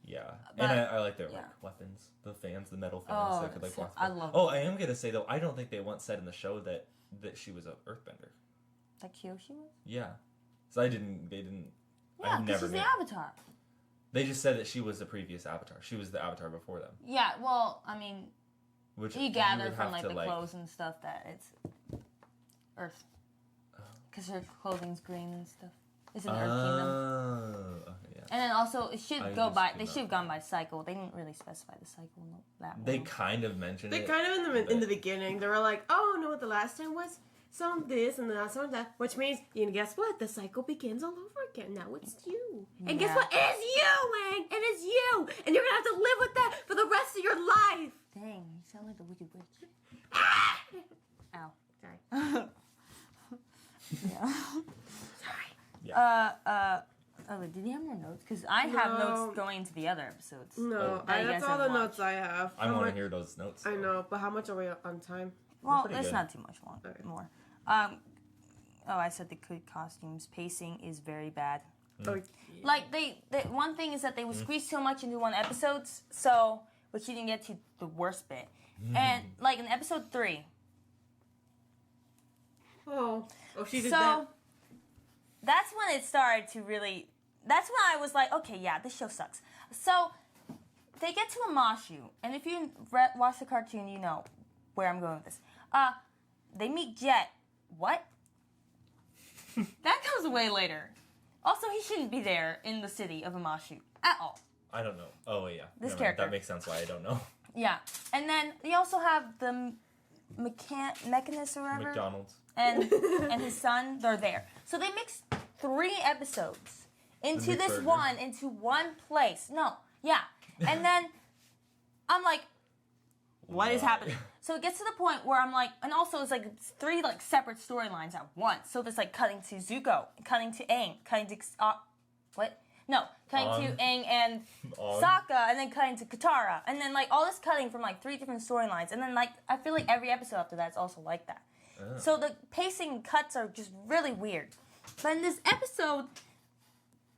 Yeah, But- and I like their yeah. weapons, the fans, the metal fans Oh, that could like so- block. I them. love Oh, them. I am gonna say though, I don't think they once said in the show that she was a Earthbender. Like Kyoshi was? Yeah, so They didn't. Yeah, I because never she's knew. the Avatar. They just said that she was the previous Avatar. She was the Avatar before them. Yeah, well, I mean, Which you gather from like the clothes and stuff that it's Earth. Because her clothing's green and stuff. It's an Earth kingdom. Oh, okay, yeah. And then also, it should I go just by. did They not should have gone know. by cycle. They didn't really specify the cycle that They well. kind of mentioned They it. kind of in the but- beginning, they were like, "Oh, no, what the last time was some this and the last time that," which means, and guess what? The cycle begins all over again. Now it's you, and guess Yeah. what? It is you, Wang. It is you, and you're gonna have to live with that for the rest of your life. Dang, you sound like the Wicked Witch. Ah! Ow. Sorry. Yeah. Sorry. Oh, wait, did you have more notes? Because I have No. notes going into the other episodes. No, that you that's guys all the haven't notes I have. I How want to much- hear those notes. I though. know, but how much are we on time? Well, pretty there's good. not too much Okay. more. I said the good costumes. Pacing is very bad. Oh, Like, they one thing is that they would squeeze so much into one episode, which you didn't get to the worst bit. And, like, in episode 3, oh, she did so that. that's when it started to really. That's when I was like, okay, yeah, this show sucks. So they get to Amashu, and if you watch the cartoon, you know where I'm going with this. They meet Jet. What? That comes way later. Also, he shouldn't be there in the city of Amashu at all. I don't know. Oh yeah. This Never mind. character. That makes sense why I don't know. Yeah, and then they also have the mechanist or whatever. McDonald's. and his son, they're there. So they mixed 3 episodes into The this McBurger. one, into one place. No, yeah. And then I'm like, what is Why? happening? So it gets to the point where I'm like, and also it's like 3 like separate storylines at once. So there's like cutting to Zuko, cutting to Aang, cutting to what? No, cutting to Aang and On. Sokka, and then cutting to Katara, and then like all this cutting from like 3 different storylines, and then like I feel like every episode after that is also like that. Oh. So the pacing cuts are just really weird. But in this episode,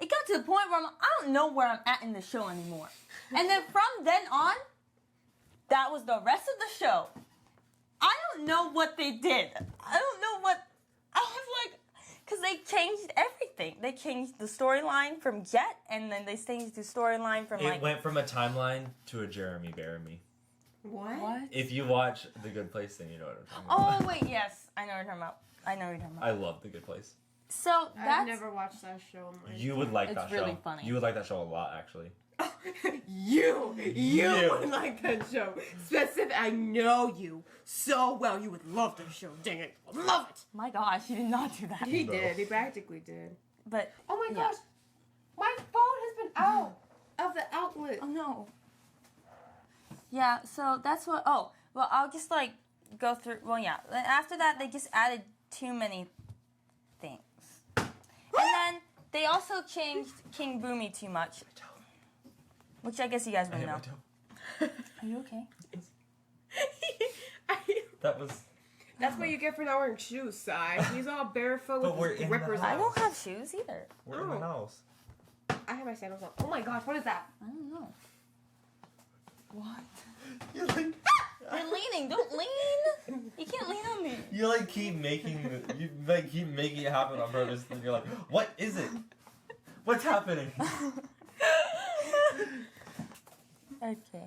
it got to the point where I don't know where I'm at in the show anymore. And then from then on, that was the rest of the show. I don't know what they did. I don't know what. I was like, because they changed everything. They changed the storyline from Jet, and then they changed the storyline from It went from a timeline to a Jeremy Bearimy. What? What? If you watch The Good Place, then you know what I'm talking Oh about. wait, yes, I know what you're talking about. I know what you're talking about. I love The Good Place. So I've that's never watched that show. In my You would like It's that really show. funny. You would like that show a lot, actually. You You. would like that show. Specific. I know you so well. You would love that show. Dang it, love it. my gosh, he did not do that. He No. did. He practically did. But Oh my yeah. gosh, my phone has been out of the outlet. Oh no. Yeah, so that's what. Oh, well, I'll just like go through. Well, yeah. Then after that, they just added too many things, and then they also changed King Boomy too much, which I guess you guys I would hit know. my toe. Are you okay? That was. That's what you get for not wearing shoes, Sai. He's all barefoot But we're with in his the rippers I on. don't have shoes either. We're in the Oh. house. I have my sandals on. Oh my gosh, what is that? I don't know. What? You like. You're leaning. Don't lean. You can't lean on me. You like keep making it happen on purpose, and you're like, what is it? What's happening? Okay.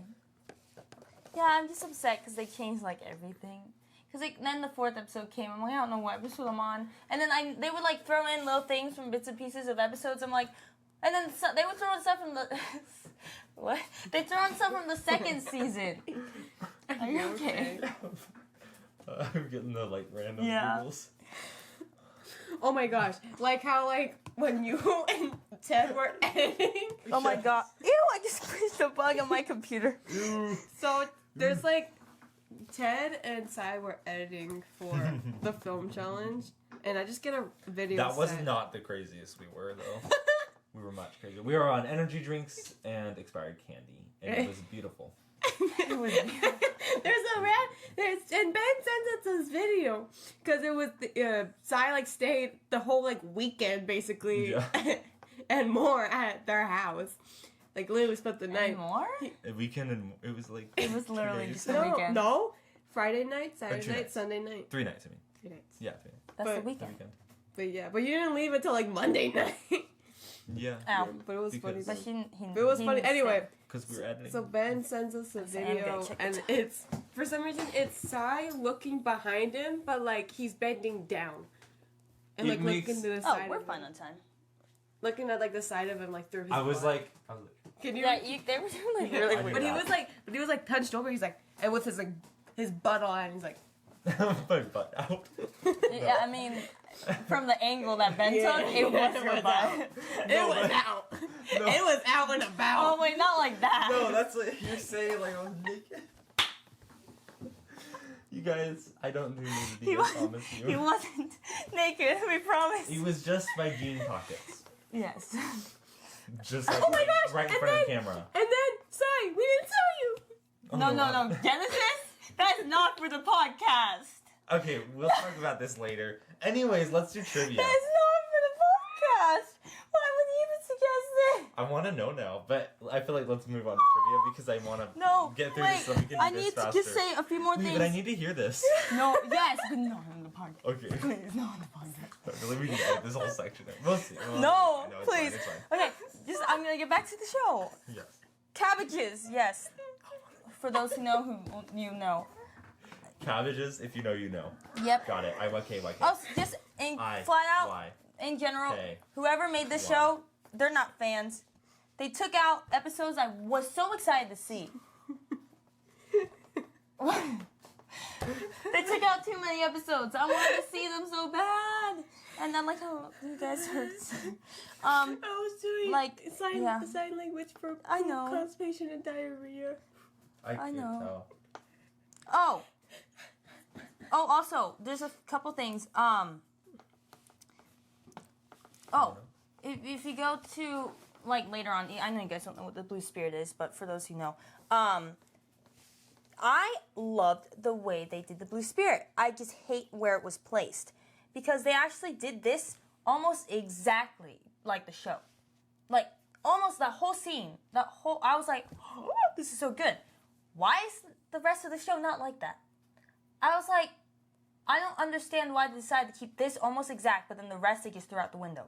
Yeah, I'm just upset because they changed like everything. Because like then the 4th episode came. I'm like, I don't know what episode I'm on. And then they would like throw in little things from bits and pieces of episodes. I'm like, and then they would throw in stuff from the what? They throw in stuff from the 2nd season. Are you okay? I'm getting the like random Yeah. Googles. Oh my gosh. Like how like when you and Ted were editing. Oh my god. Ew, I just pushed a bug on my computer. So there's like Ted and Sai were editing for the film challenge. And I just get a video That was set. not the craziest we were though. We were much crazier. We were on energy drinks and expired candy, and it was beautiful. And Ben sent us this video because it was Sai like stayed the whole like weekend basically Yeah. and more at their house, like literally spent the night. And more? A weekend, and it was like It was 2 literally days. just a No, weekend. no, Friday night, Saturday 2 night, nights. Sunday night, 3 nights. I mean, 3 nights. yeah, 3 nights. That's But- the The weekend. weekend. But you didn't leave until like Monday night. Yeah, Ow. But it was funny. Because- But It was he funny. didn't Anyway, because we were editing. so Ben sends us a I am gonna video, check and the it's for some reason it's Sai looking behind him, but like he's bending down, and It like makes- looking to the Oh, side. we're of fine him. on time. Looking at like the side of him, like through his. I was butt. like, Can you? Yeah, they were doing like really I weird. But he that. was like hunched over. He's like, and with his like his butt on, he's like, my butt out. Yeah, I mean, from the angle that Ben Yeah. took, it was It your was butt. out. it was but- out. No. It was out and about. Oh wait, not like that. No, that's what you're saying. Like I was naked. You guys, I don't do nudity. He I wasn't. promise you. He wasn't naked. We promise. It was just my jean pockets, Yes. just like Oh my gosh, right in and front of the then- camera. And then Sai, we didn't tell you. Oh, No. Genesis. That's not for the podcast. Okay, we'll talk about this later. Anyways, let's do trivia. That's not for the podcast. Why would you even suggest this? I want to know now, but I feel like let's move on to trivia because I want to No. get through wait. this so we can do I this need to faster. just say a few more Wait, things. but I need to hear this. No. Yes, but not on the podcast. Okay. Please, not on the podcast. I believe we can edit this whole section in. We'll see. Well, No, it's please. Fine, it's fine. Okay, I'm gonna get back to the show. Yes. Cabbages, yes. For those who know, who you know. Cabbages, if you know, you know. Yep. Got it. Okay. Also, just in I, flat out, Y. in general, K. whoever made this Y. show, they're not fans. They took out episodes I was so excited to see. They took out too many episodes. I wanted to see them so bad. And then, like, how you guys heard. I was doing Like, sign yeah. language for I know. constipation and diarrhea. I can't know. tell. Oh, also, there's a couple things. If you go to, like, later on, I know you guys don't know what the Blue Spirit is, but for those who know, I loved the way they did the Blue Spirit. I just hate where it was placed. Because they actually did this almost exactly like the show. Like, almost that whole scene, I was like, oh, this is so good. Why is the rest of the show not like that? I was like, I don't understand why they decided to keep this almost exact, but then the rest they just threw out the window.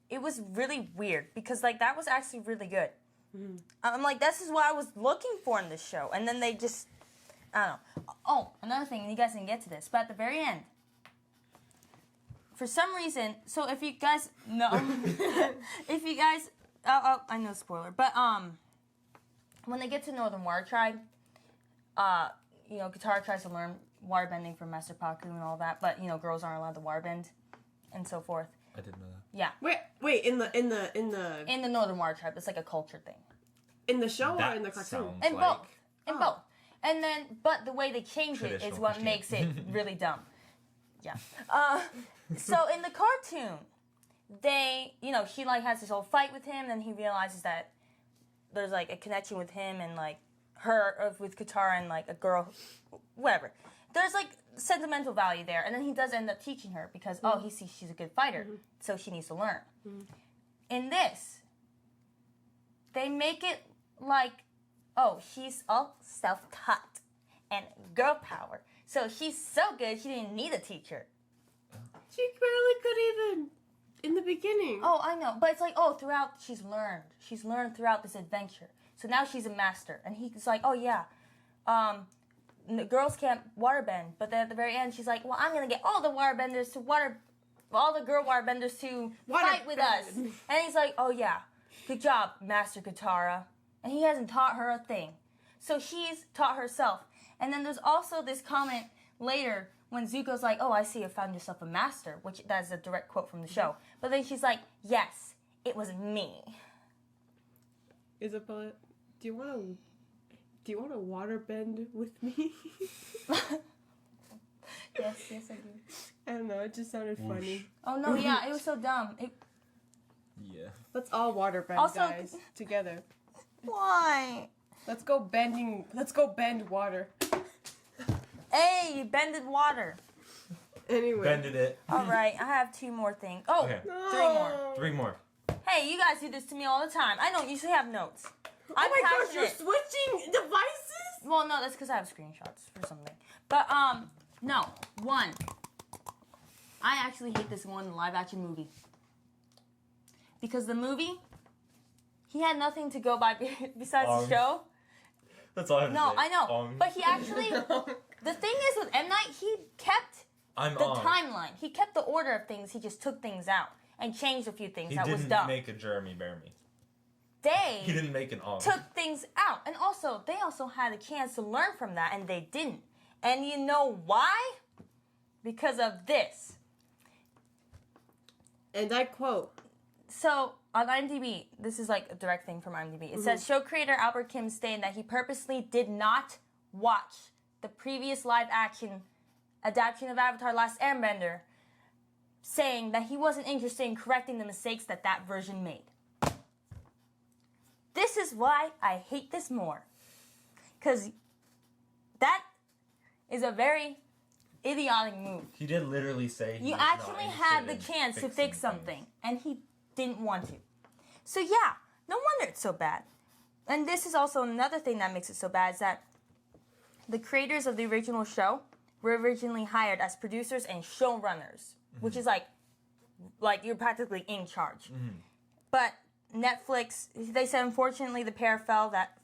It was really weird, because, like, that was actually really good. Mm-hmm. I'm like, this is what I was looking for in this show. And then they just, I don't know. Oh, another thing, and you guys didn't get to this, but at the very end, for some reason, so if you guys know, I know spoiler, but when they get to Northern Water Tribe, Katara tries to learn waterbending from Master Paku and all that, but girls aren't allowed to waterbend, and so forth. I didn't know that. Yeah, Wait, in the in the Northern Water Tribe, it's like a culture thing. in the show or That in the cartoon? sounds In like... both. In both. And then, but the way they change it is Traditional what makes it really dumb. Yeah. So in the cartoon, she like has this whole fight with him, and he realizes that there's like a connection with him, and like her with Katara and like a girl, whatever. There's like sentimental value there, and then he does end up teaching her because he sees she's a good fighter, so she needs to learn. In this, they make it like, she's all self-taught and girl power, so she's so good she didn't need a teacher. She barely could even in the beginning. Oh, I know, but it's like, throughout she's learned. She's learned throughout this adventure. So now she's a master, and he's like, the girls can't waterbend, but then at the very end she's like, well, I'm gonna get all the girl waterbenders to fight with us. And he's like, oh yeah, good job, Master Katara. And he hasn't taught her a thing. So she's taught herself. And then there's also this comment later when Zuko's like, I see you found yourself a master, which that's a direct quote from the show. But then she's like, yes, it was me. Isabella, do you want to waterbend with me? Yes, I do. I don't know, it just sounded funny. Oh no, yeah, it was so dumb. Yeah. Let's all waterbend, Also- guys, together. Why? Let's go bend water. Hey, you bended water. Anyway. Bended it. All right, I have 2 more things. Oh, Okay. No. 3 more. 3 more. Hey, you guys do this to me all the time. I don't usually have notes. I'm Oh my gosh, you're passionate. switching devices? Well, no, that's because I have screenshots for something. But, no. 1. I actually hate this one live action movie. Because the movie, he had nothing to go by besides the show. That's all I have to No, say. I know. But he actually, the thing is with M. Night, he kept the timeline. He kept the order of things. He just took things out and changed a few things He that was didn't dumb. make a Jeremy Bearimy. They He didn't make an Ong. took things out. And also, they also had a chance to learn from that, and they didn't. And you know why? Because of this. And I quote, So, on IMDb, this is like a direct thing from IMDb. It says, show creator Albert Kim stated that he purposely did not watch the previous live-action adaptation of Avatar Last Airbender, saying that he wasn't interested in correcting the mistakes that version made. This is why I hate this more. Because that is a very idiotic move. He did literally say he You was not actually had the interested in chance to fixing fix something, things. and he didn't want to. So yeah, no wonder it's so bad. And this is also another thing that makes it so bad, is that the creators of the original show were originally hired as producers and showrunners, which is like you're practically in charge. But Netflix, they said unfortunately the pair felt that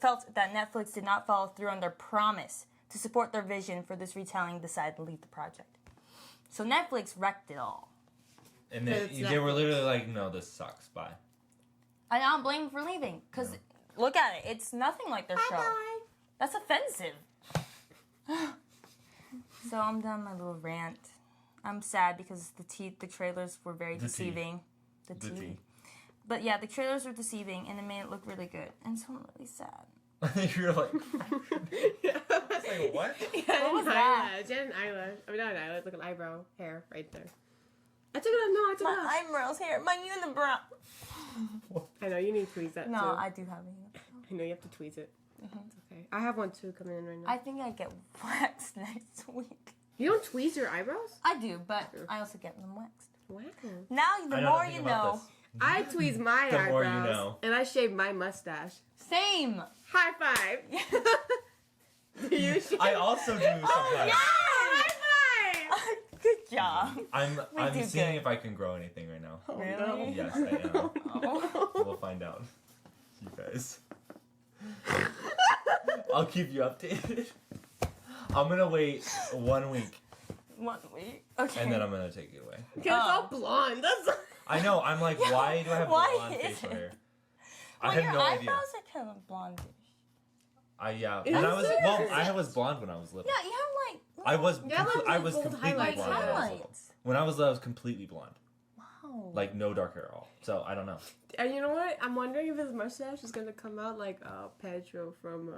Netflix did not follow through on their promise to support their vision for this retelling, decided to leave the project. So Netflix wrecked it all. And But it's they were Netflix. literally like, no, this sucks. Bye. I don't blame them for leaving, because look at it. It's nothing like their show. bye. That's offensive. So I'm done my little rant. I'm sad because the trailers were very deceiving. The The tea. tea. But yeah, the trailers were deceiving, and it made it look really good. And so I'm really sad. You're like, it's like, what? What was that? She had an eyelash. I mean, not an eyelash, like an eyebrow hair right there. I took it out. No, I took it My out. eyebrows hair, my unibrow. I know, you need to tweeze that No, too. I do have it. I know you have to tweeze it. It's okay. I have one too coming in right now. I think I get waxed next week. You don't tweeze your eyebrows? I do, but I also get them waxed. Wow. Now, the I know more nothing you about know. this. I tweeze my The eyebrows. more you know. And I shave my mustache. Same. High five. Do you shave? I also do sometimes. High five! Good job. I'm do seeing good. if I can grow anything right now. Really? Yes, I am. We'll find out. You guys. I'll keep you updated. I'm gonna wait 1 week 1 week. Okay. and then I'm gonna take it away. It's all blonde. That's I know. I'm like, why do I have why blonde is facial it? hair? Well, I have your no eyebrows idea. are kind of blondish. Is When it I was serious? I was blonde when I was little. Yeah, you have like I was Yeah, like I was gold completely highlights. blonde when I was little. highlights. When I was little, I was completely blonde, Wow. like no dark hair at all. So I don't know. And you know what? I'm wondering if his mustache is gonna come out like Pedro from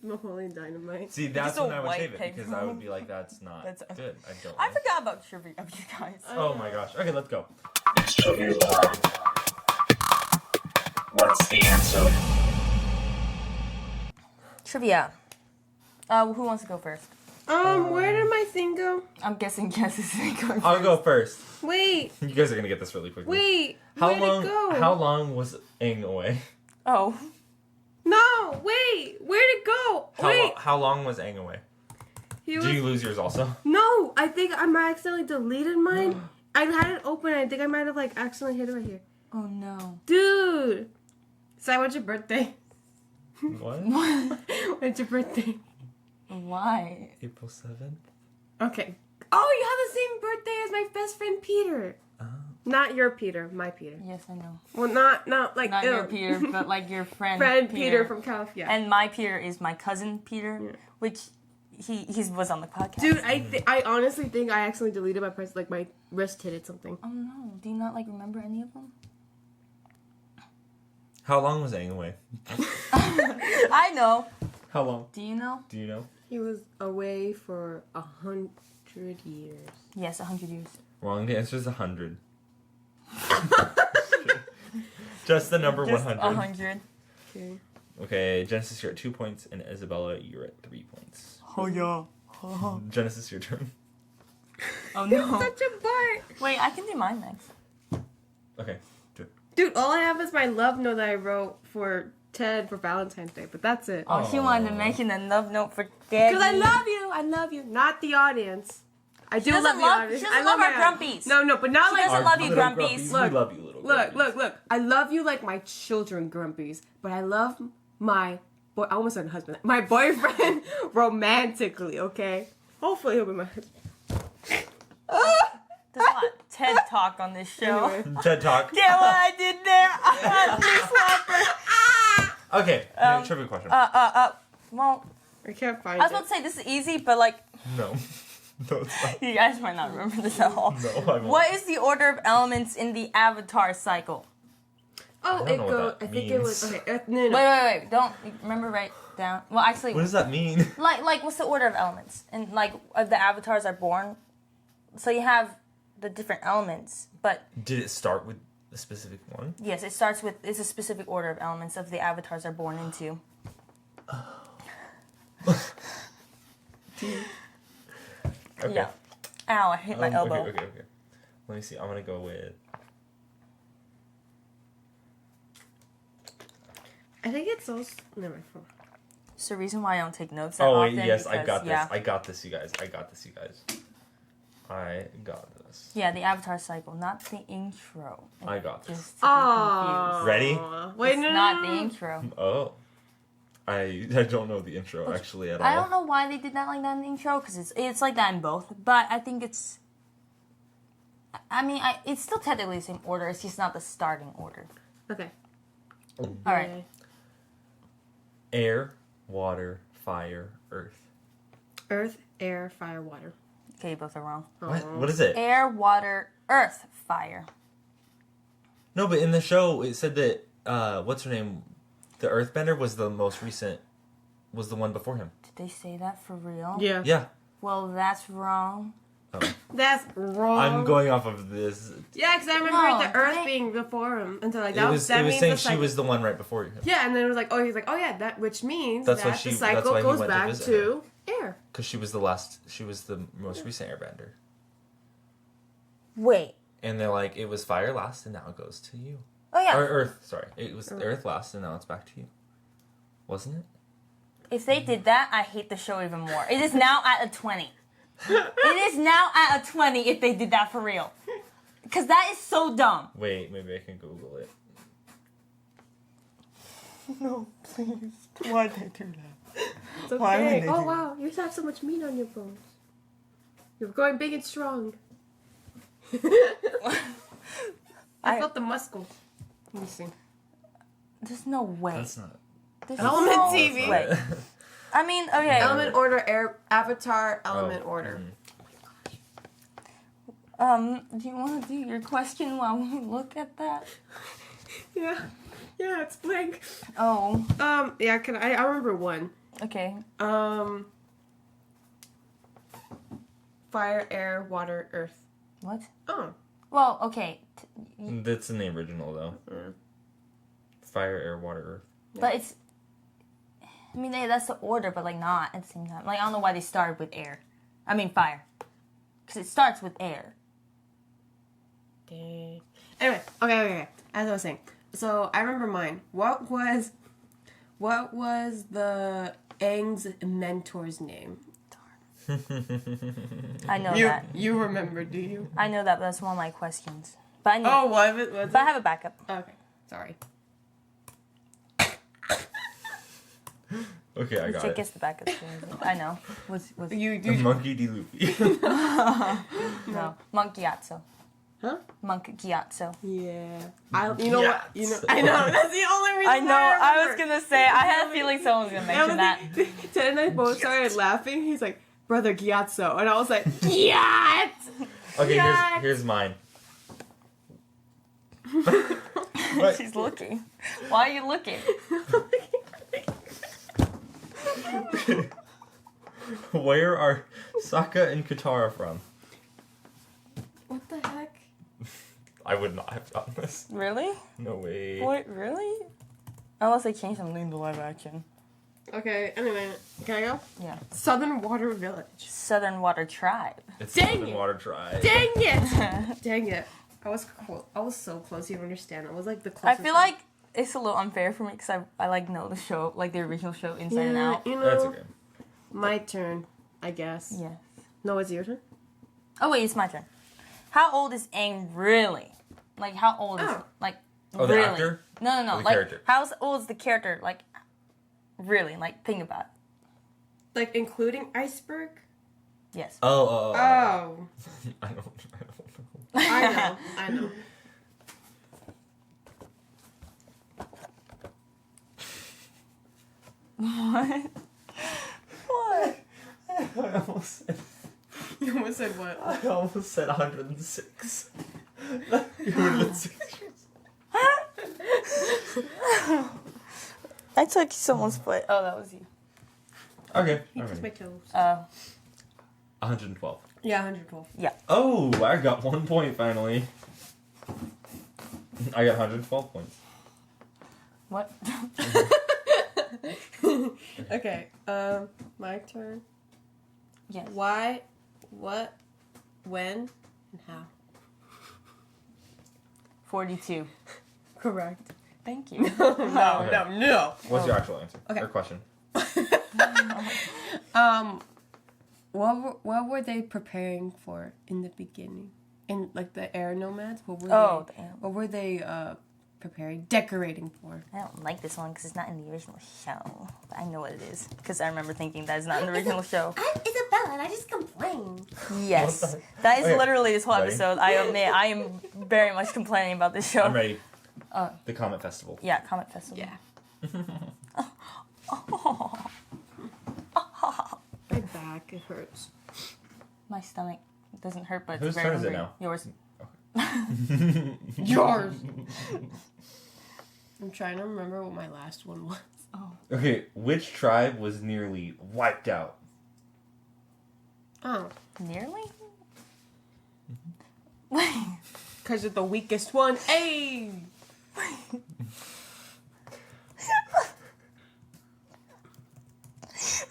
Napoleon Dynamite. See, that's Just a when I would white shave it because I pig. would be like, that's not That's- good. I don't. I like- forgot about trivia of you guys. Oh my gosh. Okay, let's go. It's trivia time. What's the answer? Trivia. Who wants to go first? Where did my thing go? I'm guessing Jess is going first. I'll go first. Wait, You guys are gonna get this really quickly. wait. How Where'd long? it go? How long was Aang away? Oh. No, wait. Where'd it go? Wait. How long was Aang away? He Did you lose yours also? No, I think I might accidentally deleted mine. I had it open. I think I might have like accidentally hit it right here. Oh no. Dude. So when's your birthday? What? When's your birthday? Why? April 7th. Okay. Oh, you have the same birthday as my best friend Peter. Oh. Not your Peter, my Peter. Yes, I know. Well, not like Not your Peter, but like your friend. Peter from California. And my Peter is my cousin Peter, which he was on the podcast. Dude, I honestly think I accidentally deleted my press. Like my wrist hit something. Oh no! Do you not like remember any of them? How long was Aang away? I know. How long? Do you know? Do you know? He was away for 100 years. Yes, 100 years. Wrong. The answer is 100. Just the number Just 100. 100. Okay. Okay, Genesis, you're at 2 points, and Isabella, you're at 3 points. Oh yeah. Genesis, your turn. Oh no. Such a bart. Wait, I can do mine next. Okay. Dude, all I have is my love note that I wrote for Ted for Valentine's Day, but that's it. Oh, she wanted to mention a love note for Daddy. Because I love you, not the audience. I do doesn't love the love- audience. she doesn't I love my our audience. grumpies. No, but not She like doesn't Our love you, little grumpies. We Look, love you, little grumpies. Look. I love you like my children grumpies, but I love my boy. I almost said husband. My boyfriend romantically. Okay. Hopefully he'll be my husband. There's a lot of TED talk on this show. Anyway. TED Talk. Get what I did there? I got this slapper. Okay, trivia question. Well, I can't find I was it. about to say this is easy, but like, No. No, it's not. you guys might not remember this at all. No, I won't. What is the order of elements in the Avatar cycle? Oh, don't it know what goes. that I think it was. means. Okay, no. Wait. Don't remember. Write down. Well, actually, What does that mean? like what's the order of elements? And like the avatars are born. So you have the different elements, but Did it start with a specific one? yes, it starts with it's a specific order of elements of the avatars are born into. Okay. Yeah. Ow! I hit my elbow. Okay. Let me see. I'm gonna go with. I think it's also. Never mind. It's the reason why I don't take notes that Oh often. wait, yes, I because, got this. Yeah. I got this, you guys. I got this. Yeah, the Avatar cycle, not the intro. I got this. Just to be confused. Ready? Wait, It's no, not the intro. Oh, I don't know the intro actually at all. I don't know why they did that like that in the intro, because it's like that in both. But I think it's. I mean, it's still technically the same order. It's just not the starting order. Okay. All right. Air, water, fire, earth. Earth, air, fire, water. Okay, you both are wrong. What is it? Air, water, earth, fire. No, but in the show it said that what's her name, the Earthbender was the most recent, was the one before him. Did they say that for real? Yeah. Yeah. Well, that's wrong. Oh. That's wrong. I'm going off of this. Yeah, because I remember No, the Earth they- being before him until like It that. was that means saying the she cycle- was the one right before him. Yeah, and then it was like, oh, he's like, oh yeah, that which means That's why that she- the that's cycle why he goes went to back visit to air. Because she was the most recent Airbender. Wait. And they're like, it was fire last, and now it goes to you. Oh yeah. Or Earth, sorry. It was Earth last, and now it's back to you. Wasn't it? If they did that, I hate the show even more. It is now at a 20. It is now at a 20 if they did that for real. Because that is so dumb. Wait, maybe I can Google it. No, please. Why did they do that? It's okay. Why would they Oh do wow, you have so much meat on your bones. You're growing big and strong. I felt the muscles. Let me see. There's no way. That's not. There's Element no TV. way. I mean, okay. Element order, air, avatar, element Oh, order. Do you want to do your question while we look at that? Yeah, yeah, it's blank. Oh, Yeah, I remember one. okay. Fire, air, water, earth. What? Oh. Well, okay. That's in the original, though. Fire, air, water, earth. But it's. I mean, that's the order, but like not at the same time. Like I don't know why they started with air. I mean fire, because it starts with air. Anyway, okay. As I was saying, so I remember mine. What was the Aang's mentor's name? I know that. You remember, do you? I know that, but that's one of my questions. But I know. Oh, what was it? But I have a backup. Okay, sorry. Okay, I got I it. guess the backup. I know. Was You The monkey D. Luffy. no Monkiatsu. Huh? Monkiatsu. Yeah. You know what? You know. I know. That's the only reason. I know. I was gonna say. I had a feeling someone was gonna mention that. Ted and I both started laughing. He's like, "Brother Gyatso," and I was like, "Gyat." Okay, Yes. here's mine. She's looking. Why are you looking? Where are Sokka and Katara from? What the heck? I would not have gotten this. Really? No way. What? Really? Unless they change something to live action. Okay. Anyway, can I go? Yeah. Southern Water Village. Southern Water Tribe. It's Dang Southern it. Water Tribe. Dang it! Dang it! I was so close. You don't understand. I was like the I closest. feel like it's a little unfair for me because I like know the show, like the original show inside and out. You know, That's okay. my turn, I guess. Yeah. No, it's your turn. Oh wait, it's my turn. How old is Aang really? Like how old is Oh. like Oh, the really? actor? No, Or the like character? how old is the character? Like really? Like think about it. Like including Iceberg. Yes. Oh. I don't know. I know. What? What? I almost said, You almost said what? I almost said 106. 106. I took someone's foot. Oh, that was you. Okay. He I'm touched my ready. toes. 112. Yeah, 112. Oh, I got 1 point finally. I got 112 points. What? Okay. My turn. Yes. Why? What? When? And how? 42. Correct. Thank you. No. What's your actual answer? Okay. Or question? What were they preparing for in the beginning? In like the air nomads, what were they preparing, decorating for? I don't like this one because it's not in the original show. But I know what it is because I remember thinking that is not in the original show. I'm Isabella and I just complain. Yes, What the- that is Okay. literally this whole Ready? episode. I admit I am very much complaining about this show. I'm ready. Oh. The Comet Festival. Yeah, Comet Festival. Yeah. Oh. My back, it hurts. My stomach doesn't hurt, but Whose it's very turn is it hungry. now? Yours. Yours. I'm trying to remember what my last one was. Okay, which tribe was nearly wiped out? Oh. Nearly? Because of the weakest one. Hey!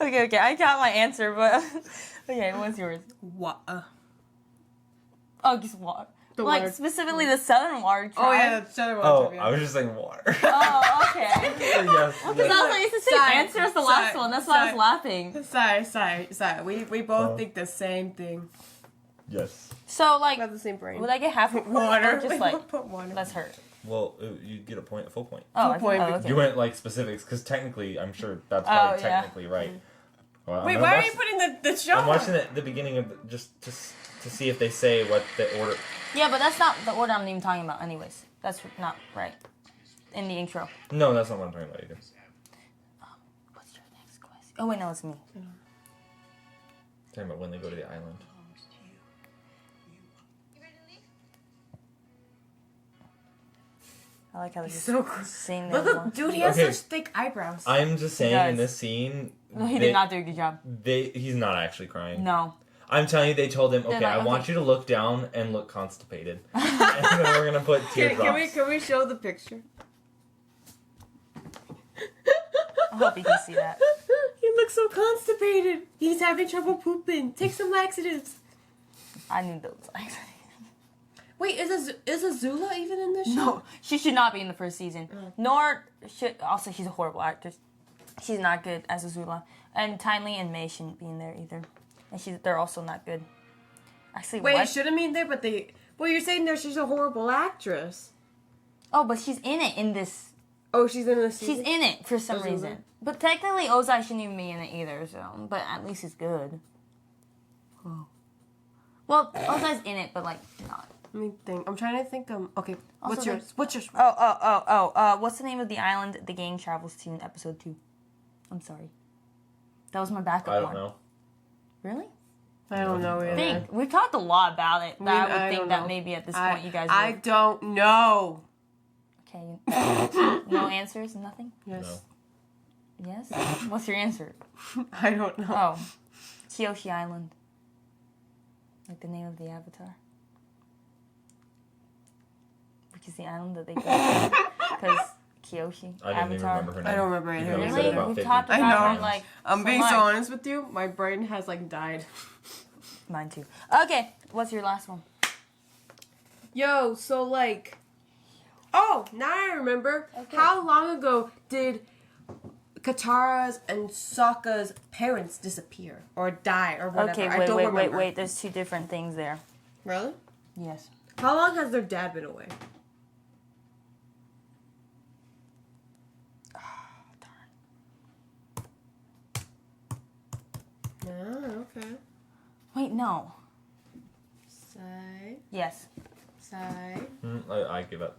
Okay, I got my answer, but okay, what's yours? What? Oh, just water. The Like water. specifically the Southern Water Tribe. Oh, yeah, that's the other one. Oh, yeah. I was just saying water. Oh, okay. yes. Because yes. I was like, it's the same Sorry, answer as the last sorry, one. That's why I was sorry. laughing. Sorry. We both Oh. think the same thing. Yes. So, like, We have the same brain. would I get half a point? Water. Or just like, Put water. let's hurt. Well, you get a point, a full point. Oh, Full point oh, okay. You went like specifics because technically, I'm sure that's Oh, probably yeah. technically right. Well, Wait, I'm why are watch- you putting the show? I'm watching it at the beginning of just to see if they say what the order. Yeah, but that's not the order I'm even talking about, anyways. That's not right. In the intro. No, that's not what I'm talking about either. What's your next question? Oh, wait, no, it's me. Talking about when they go to the island. I like how they're He's just so cool. saying Look that. at dude, he has Okay. such thick eyebrows. I'm just saying in does. this scene. No, he they- did not do a good job. He's not actually crying. No. I'm telling you, they told him, They're okay, like, I want okay. you to look down and look constipated, and then we're gonna put teardrops. Can we show the picture? I hope you can see that. looks so constipated. He's having trouble pooping. Take some laxatives. I knew those. Wait, is Azula even in this show? No, she should not be in the first season. Nor should. Also, she's a horrible actress. She's not good as Azula. And Timely and May shouldn't be in there either. And they're also not good. Actually, Wait, what? shouldn't be in there, but they. Well, you're saying that she's a horrible actress. Oh, but she's in it in this. Oh, she's in this season? She's in it for some reason. But technically, Ozai shouldn't even be in it either, so. But at least he's good. Oh. Well, Ozai's in it, but, like, not. Let me think. I'm trying to think. Okay, Also, what's yours? What's yours? What's the name of the island the gang travels to in episode 2? I'm sorry. That was my backup one. I don't know. Really? I don't know either. We've talked a lot about it, but I would think don't that know. maybe at this point you guys I would. don't know. Okay. No answers? Nothing? Yes. No. Yes? What's your answer? I don't know. Oh. Kyoshi Island. Like the name of the avatar. Which is the island that they go to. Because Kyoshi, I didn't even Avatar. remember her name. I don't remember Even either. though we said Really? it about We've 50 talked I about know. her like I'm so being much. so honest with you. My brain has like died. Mine too. Okay, what's your last one? Yo, so like, oh, now I remember. Okay. How long ago did Katara's and Sokka's parents disappear or die or whatever? Okay, I don't remember. wait. There's two different things there. Really? Yes. How long has their dad been away? Oh, okay. Wait, no. Side, Yes. side. I give up.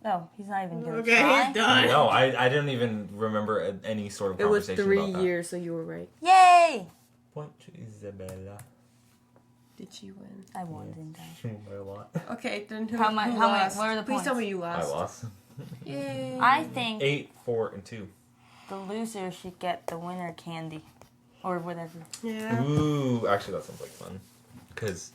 No, he's not even gonna Okay, try. he's done. No, I didn't even remember any sort of It was conversation 3 about that. years, so you were right. Yay! Point to Isabella. Did she win? I won, didn't I? By a lot. Okay, then who, How much- who how many- lost? what are the Please tell points? me you I lost. lost. Yay. I think 8, 4, and 2. the loser should get the winner candy. Or whatever. Yeah. Ooh, actually that sounds like fun. Cause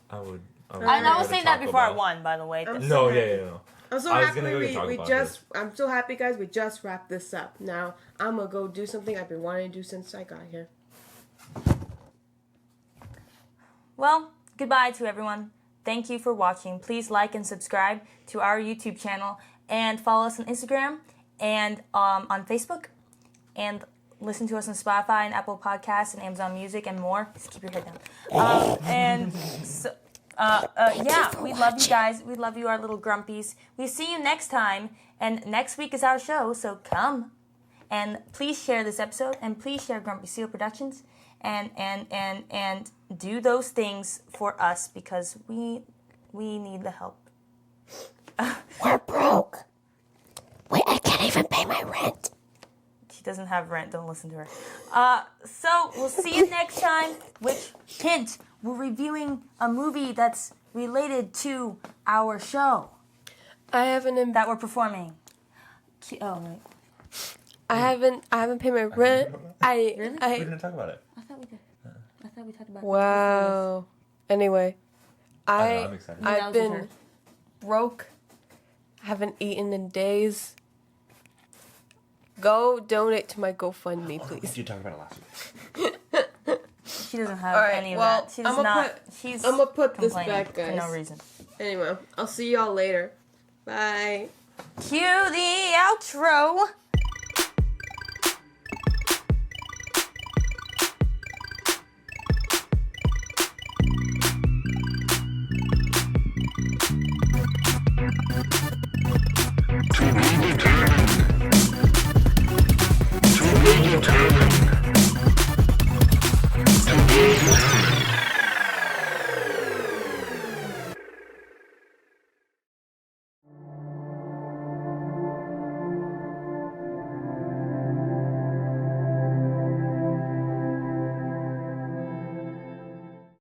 I would. I was saying that before I won. won, by the way. I'm No, so yeah, happy. no. I'm so I was happy gonna go get Taco we Bell, just. I'm so happy, guys. We just wrapped this up. Now I'm gonna go do something I've been wanting to do since I got here. Well, goodbye to everyone. Thank you for watching. Please like and subscribe to our YouTube channel and follow us on Instagram and on Facebook and listen to us on Spotify and Apple Podcasts and Amazon Music and more. Just keep your head down. And so, yeah, we love you guys. We love you, our little grumpies. We see you next time. And next week is our show, so come. And please share this episode and please share Grumpy Seal Productions and do those things for us because we need the help. We're broke. Wait, I can't even pay my rent. She doesn't have rent, don't listen to her. So we'll see you next time, which, hint, we're reviewing a movie that's related to our show I haven't. that we're performing. Oh, wait. I haven't paid my rent. Really? We didn't talk about it. I thought we did. I thought we talked about it. Wow. Anyway, I know, I'm excited. that I've was with been her. broke. Haven't eaten in days. Go donate to my GoFundMe, We please. did talk about it last week. She doesn't have All right, any of well, that. She does I'ma not. put- She's I'ma put this complaining back, for no guys. reason. Anyway, I'll see y'all later. Bye. Cue the outro.